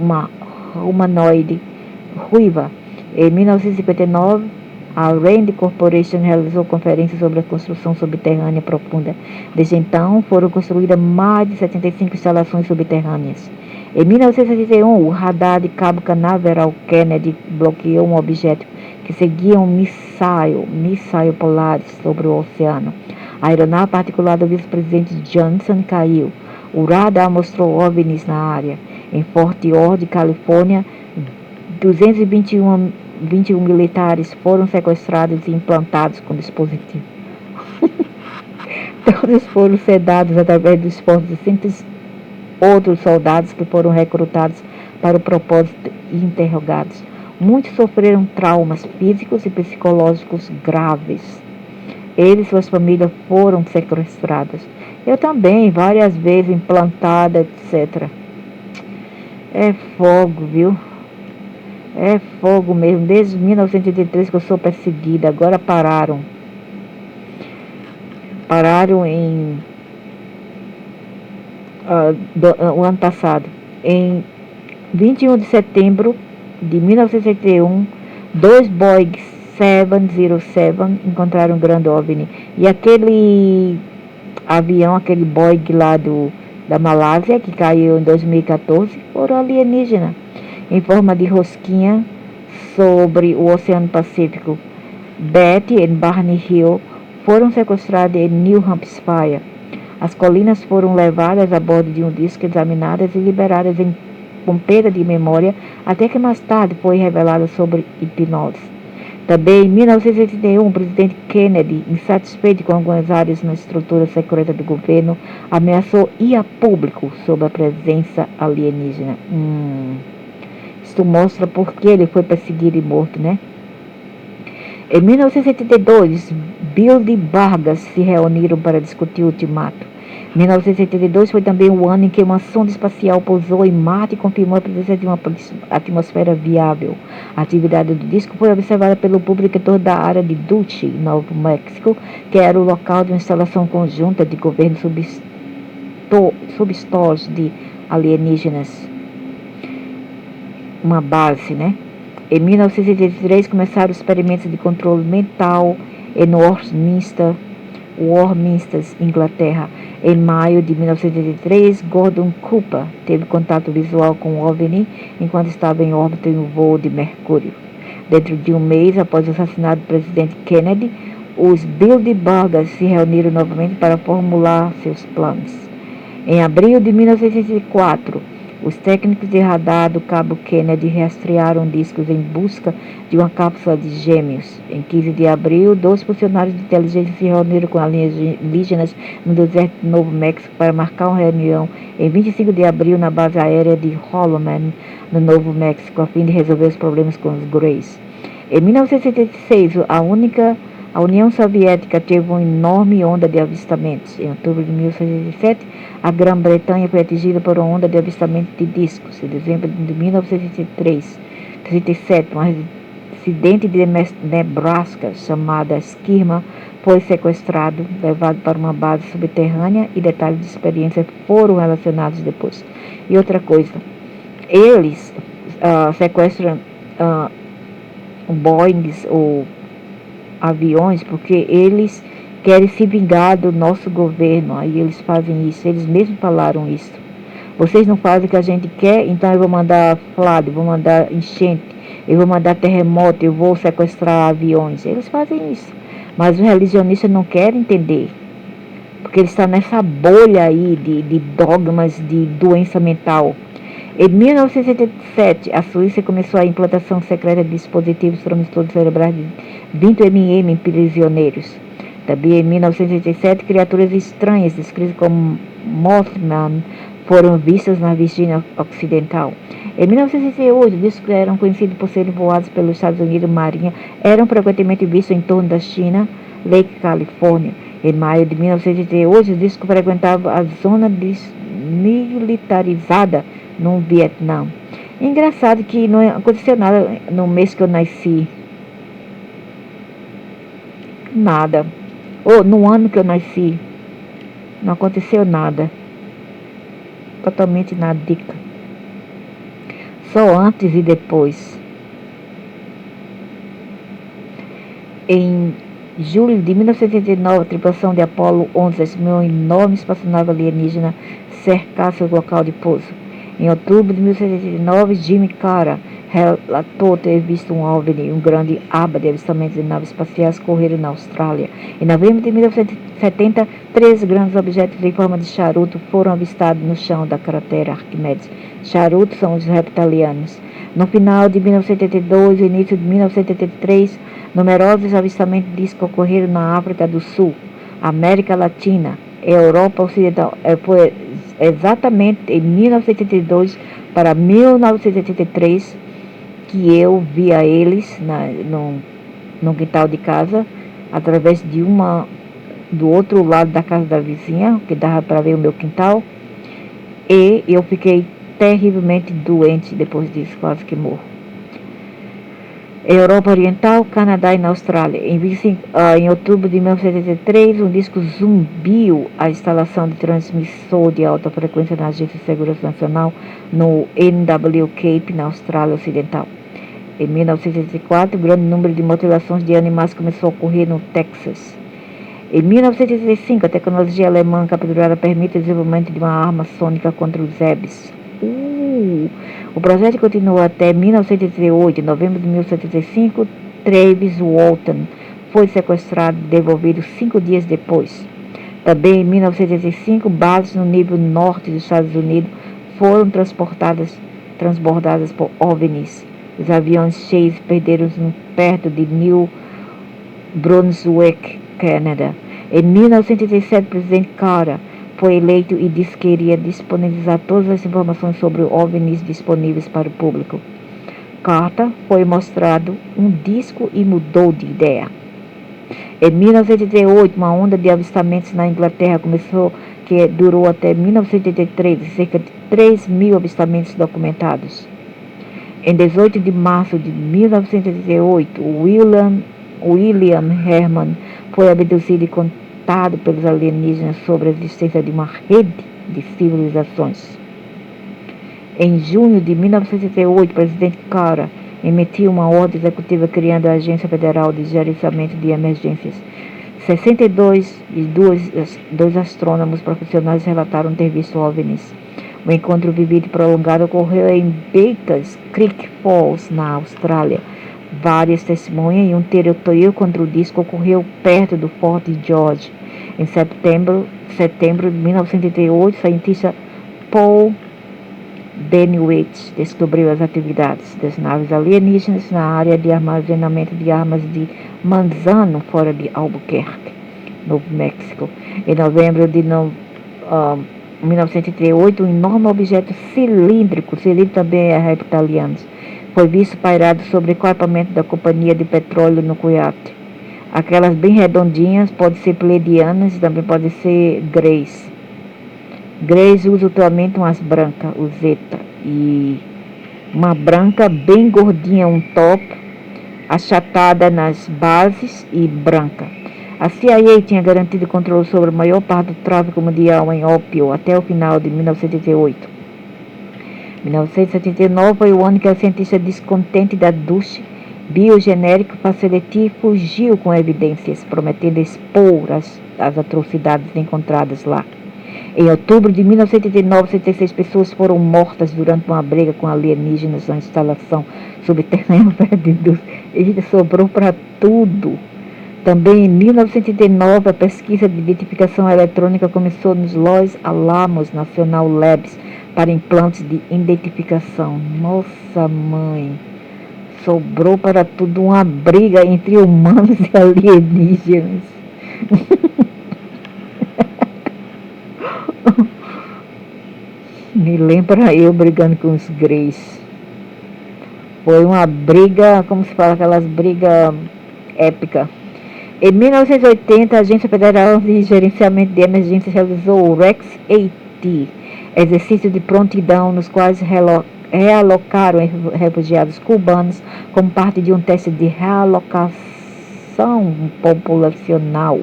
ruiva. Em 1959, a Rand Corporation realizou conferências sobre a construção subterrânea profunda. Desde então, foram construídas mais de 75 instalações subterrâneas. Em 1961, o radar de Cabo Canaveral Kennedy bloqueou um objeto que seguia um míssil Polaris sobre o oceano. A aeronave particular do vice-presidente Johnson caiu. O radar mostrou OVNIs na área. Em Fort Ord, Califórnia, 221 militares foram sequestrados e implantados com dispositivo. Todos foram sedados através do esforço de cientos outros soldados que foram recrutados para o propósito e interrogados. Muitos sofreram traumas físicos e psicológicos graves. Eles e suas famílias foram sequestradas. Eu também, várias vezes implantada, etc. É fogo, viu? É fogo mesmo. Desde 1983 que eu sou perseguida. Agora pararam. Pararam o ano passado. Em 21 de setembro de 1961, 2 Boeing 707 encontraram um grande OVNI. E aquele avião, aquele Boeing lá da Malásia, que caiu em 2014, foram alienígenas, em forma de rosquinha sobre o Oceano Pacífico. Betty e Barney Hill foram sequestrados em New Hampshire. As colinas foram levadas a bordo de um disco, examinadas e liberadas com perda de memória, até que mais tarde foi revelada sobre hipnose. Também em 1981, o presidente Kennedy, insatisfeito com algumas áreas na estrutura secreta do governo, ameaçou ir a público sobre a presença alienígena. Isto mostra por que ele foi perseguido e morto, né? Em 1972, Bilderbergers se reuniram para discutir o ultimato. 1972 foi também o ano em que uma sonda espacial pousou em Marte e confirmou a presença de uma atmosfera viável. A atividade do disco foi observada pelo público em torno da área de Dulce, Novo México, que era o local de uma instalação conjunta de governo substores de alienígenas. Uma base, né? Em 1983 começaram os experimentos de controle mental em Westminster, Inglaterra. Em maio de 1983, Gordon Cooper teve contato visual com o OVNI enquanto estava em órbita em um voo de Mercúrio. Dentro de um mês após o assassinato do presidente Kennedy, os Bilderbergers se reuniram novamente para formular seus planos. Em abril de 1984, os técnicos de radar do Cabo Kennedy rastrearam discos em busca de uma cápsula de gêmeos. Em 15 de abril, 2 funcionários de inteligência se reuniram com alienígenas no deserto do Novo México para marcar uma reunião em 25 de abril na base aérea de Holloman, no Novo México, a fim de resolver os problemas com os Greys. Em 1976, a União Soviética teve uma enorme onda de avistamentos. Em outubro de 1967, a Grã-Bretanha foi atingida por uma onda de avistamento de discos. Em dezembro de 1937, um residente de Nebraska chamado Skirma foi sequestrado, levado para uma base subterrânea e detalhes de experiência foram relacionados depois. E outra coisa, eles sequestram Boeings ou aviões porque eles querem se vingar do nosso governo. Aí eles fazem isso, eles mesmos falaram isso. Vocês não fazem o que a gente quer, então eu vou mandar flood, eu vou mandar enchente, eu vou mandar terremoto, eu vou sequestrar aviões. Eles fazem isso. Mas os religionistas não querem entender, porque eles estão nessa bolha aí de dogmas de doença mental. Em 1977, a Suíça começou a implantação secreta de dispositivos transmissores cerebrais de 20 mm em prisioneiros. Também em 1987, criaturas estranhas, descritas como Mothman, foram vistas na Virgínia Ocidental. Em 1968, discos que eram conhecidos por serem voados pelos Estados Unidos Marinha eram frequentemente vistos em torno da China, Lake Califórnia. Em maio de 1988, os discos frequentavam a zona desmilitarizada no Vietnã. Engraçado que não aconteceu nada no mês que eu nasci. Nada. Ou no ano que eu nasci. Não aconteceu nada. Totalmente nada. Dica. Só antes e depois. Em julho de 1989, a tripulação de Apollo 11 assumiu uma enorme espaçonave alienígena cercar seu local de pouso. Em outubro de 1989, Jimmy Carter relatou ter visto um OVNI, um grande aba de avistamentos de naves espaciais correram na Austrália. Em novembro de 1970, 13 grandes objetos em forma de charuto foram avistados no chão da cratera Arquimedes. Charutos são os reptilianos. No final de 1972 e início de 1973, numerosos avistamentos de discos ocorreram na África do Sul, América Latina e Europa Ocidental. Foi exatamente em 1982 para 1983 que eu via eles no quintal de casa, através de do outro lado da casa da vizinha, que dava para ver o meu quintal, e eu fiquei terrivelmente doente depois disso, quase que morro. Europa Oriental, Canadá e na Austrália. Em outubro de 1973, um disco zumbiu a instalação de transmissor de alta frequência na Agência de Segurança Nacional no NW Cape, na Austrália Ocidental. Em 1974, um grande número de mutilações de animais começou a ocorrer no Texas. Em 1985, a tecnologia alemã capturada permite o desenvolvimento de uma arma sônica contra os Zebes. O projeto continuou até 1988. Em novembro de 1985, Travis Walton foi sequestrado e devolvido 5 dias depois. Também em 1985, bases no nível norte dos Estados Unidos foram transbordadas por OVNIs. Os aviões cheios perderam-se perto de New Brunswick, Canadá. Em 1987, o presidente Carter foi eleito e disse que iria disponibilizar todas as informações sobre OVNIs disponíveis para o público. Carter foi mostrado um disco e mudou de ideia. Em 1988, uma onda de avistamentos na Inglaterra começou, que durou até 1983, cerca de 3.000 avistamentos documentados. Em 18 de março de 1988, William Herman foi abduzido e contado pelos alienígenas sobre a existência de uma rede de civilizações. Em junho de 1988, o presidente Carter emitiu uma ordem executiva criando a Agência Federal de Gerenciamento de Emergências. 62 e dois astrônomos profissionais relataram ter visto OVNIs. O encontro vivido e prolongado ocorreu em Baker's Creek Falls, na Austrália. Várias testemunhas e um tiroteio contra o disco ocorreu perto do Forte George. Em setembro de 1988, o cientista Paul Bennewitz descobriu as atividades das naves alienígenas na área de armazenamento de armas de Manzano, fora de Albuquerque, Novo México. Em novembro de 1938, um enorme objeto cilíndrico também é reptiliano, foi visto pairado sobre o equipamento da companhia de petróleo no Kuwait. Aquelas bem redondinhas podem ser pleiadianas e também podem ser greys. Greys usa atualmente umas brancas, o Zeta, e uma branca bem gordinha, um top, achatada nas bases e branca. A CIA tinha garantido controle sobre a maior parte do tráfico mundial em ópio até o final de 1978. 1979 foi o ano que a cientista descontente da Duche biogenérico Facility fugiu com evidências, prometendo expor as atrocidades encontradas lá. Em outubro de 1989, 76 pessoas foram mortas durante uma briga com alienígenas na instalação subterrânea de Duche. E sobrou para tudo. Também em 1989, a pesquisa de identificação eletrônica começou nos Los Alamos National Labs para implantes de identificação. Nossa mãe, sobrou para tudo uma briga entre humanos e alienígenas. Me lembra eu brigando com os greys. Foi uma briga, como se fala, aquelas brigas épicas. Em 1980, a Agência Federal de Gerenciamento de Emergências realizou o REX-AT, exercício de prontidão nos quais realocaram refugiados cubanos como parte de um teste de realocação populacional.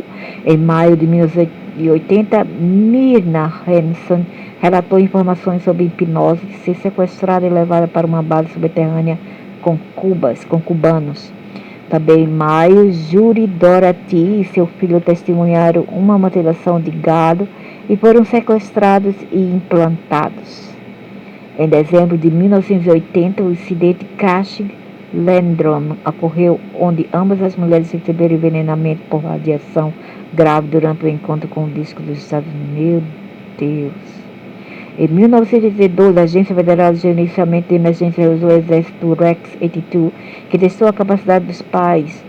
Em maio de 1980, Myrna Henson relatou informações sobre hipnose de ser sequestrada e levada para uma base subterrânea com cubanos. Também em maio, Judy Dorothy e seu filho testemunharam uma mutilação de gado e foram sequestrados e implantados. Em dezembro de 1980, o incidente Cashish Landrum ocorreu, onde ambas as mulheres receberam envenenamento por radiação grave durante o encontro com o disco dos Estados Unidos. Meu Deus! Em 1982, a Agência Federal de Gerenciamento de Emergência realizou o exército REX-82, que testou a capacidade dos países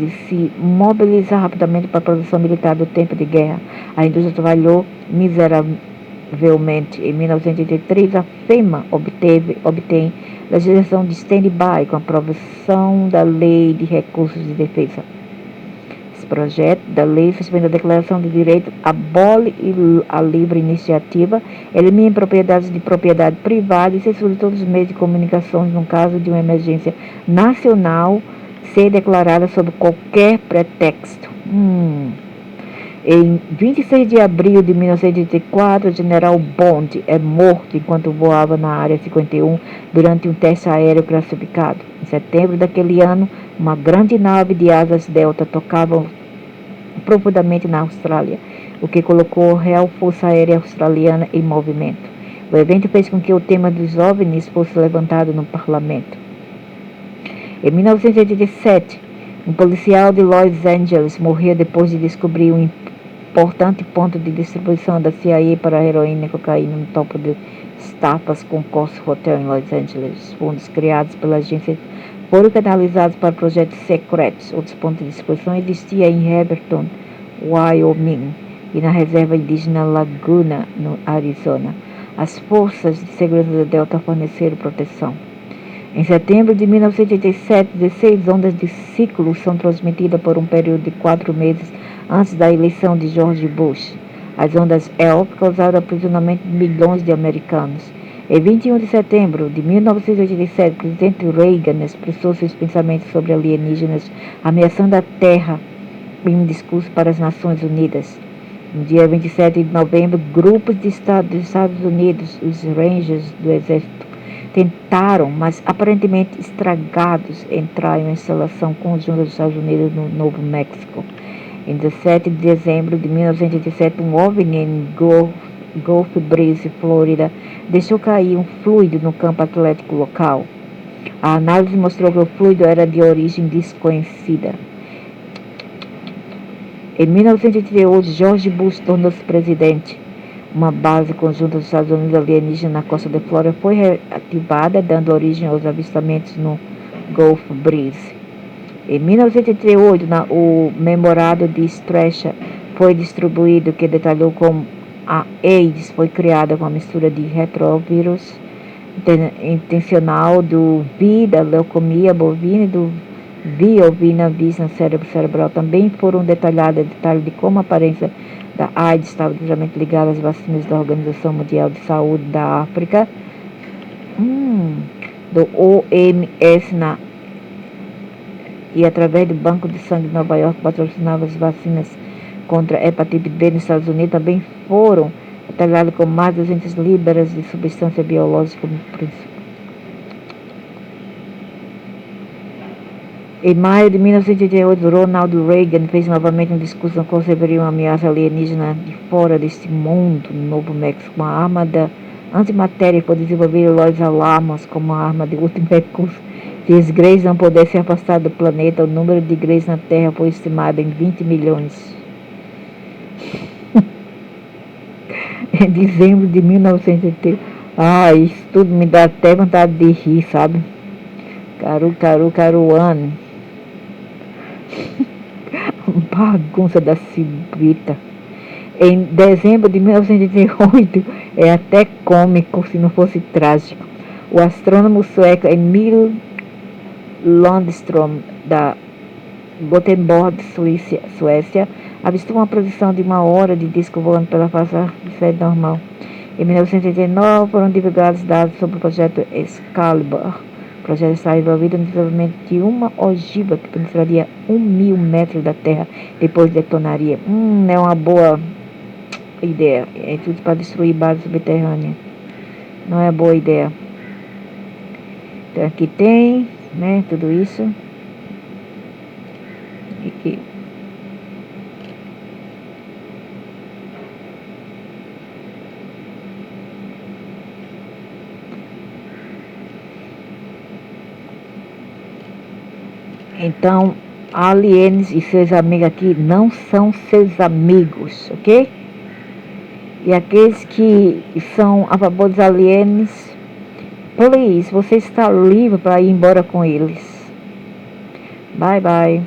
de se mobilizar rapidamente para a produção militar do tempo de guerra. A indústria trabalhou miseravelmente. Em 1983, a FEMA obtém legislação de stand-by com a aprovação da Lei de Recursos de Defesa. Projeto da lei suspende a declaração de direito, abole a livre iniciativa, elimina propriedades de propriedade privada e censura todos os meios de comunicação no caso de uma emergência nacional ser declarada sob qualquer pretexto. Em 26 de abril de 1984, o general Bond é morto enquanto voava na Área 51 durante um teste aéreo classificado. Em setembro daquele ano, uma grande nave de asas delta tocava profundamente na Austrália, o que colocou a Real Força Aérea Australiana em movimento. O evento fez com que o tema dos OVNIs fosse levantado no parlamento. Em 1987, um policial de Los Angeles morreu depois de descobrir um importante ponto de distribuição da CIA para heroína e cocaína no topo de Staples Concourse Hotel em Los Angeles. Os fundos criados pela agência foram canalizados para projetos secretos. Outros pontos de distribuição existiam em Heberton, Wyoming, e na reserva indígena Laguna, no Arizona. As forças de segurança da Delta forneceram proteção. Em setembro de 1987, 16 ondas de ciclo são transmitidas por um período de 4 meses antes da eleição de George Bush. As ondas ELP causaram aprisionamento de milhões de americanos. Em 21 de setembro de 1987, o presidente Reagan expressou seus pensamentos sobre alienígenas ameaçando a Terra em um discurso para as Nações Unidas. No dia 27 de novembro, grupos dos Estados Unidos, os Rangers do Exército, tentaram, mas aparentemente estragados, entrar em uma instalação conjunta dos Estados Unidos no Novo México. Em 17 de dezembro de 1987, um OVNI em Gulf Breeze, Flórida, deixou cair um fluido no campo atlético local. A análise mostrou que o fluido era de origem desconhecida. Em 1988, George Bush tornou-se presidente. Uma base conjunta dos Estados Unidos alienígena na costa da Flórida foi reativada, dando origem aos avistamentos no Gulf Breeze. Em 1938, o memorado de Stresha foi distribuído, que detalhou como a AIDS foi criada com a mistura de retrovírus intencional do V, da leucemia bovina e do V ovina vis no cérebro cerebral. Também foram detalhados detalhes de como a aparência da AIDS estava diretamente ligada às vacinas da Organização Mundial de Saúde da África, do OMS e através do Banco de Sangue de Nova York patrocinava as vacinas contra a hepatite B nos Estados Unidos. Também foram detalhados com mais de 200 libras de substância biológica como princípio. Em maio de 1988, Ronald Reagan fez novamente um discurso no qual se veria uma ameaça alienígena de fora deste mundo, no Novo México. Uma arma da antimatéria foi desenvolvida Los Alamos como uma arma de último recurso. Se os Greys não pudessem afastar do planeta, o número de Greys na Terra foi estimado em 20 milhões. Em dezembro de 1980. Isso tudo me dá até vontade de rir, sabe? Caruane. Bagunça da cibita. Em dezembro de 1988, é até cômico se não fosse trágico. O astrônomo sueco Emil Lundström, da Gothenburg, Suécia, avistou uma projeção de 1 hora de disco voando pela faixa de normal. Em 1989, foram divulgados dados sobre o projeto Excalibur. O projeto está envolvido no desenvolvimento de uma ogiva que penetraria 1.000 metros da Terra, depois detonaria. É uma boa ideia. É tudo para destruir base subterrânea. Não é boa ideia. Então aqui tem, né, tudo isso. Aqui. Então, aliens e seus amigos aqui não são seus amigos, ok? E aqueles que são a favor dos aliens, please, você está livre para ir embora com eles. Bye, bye.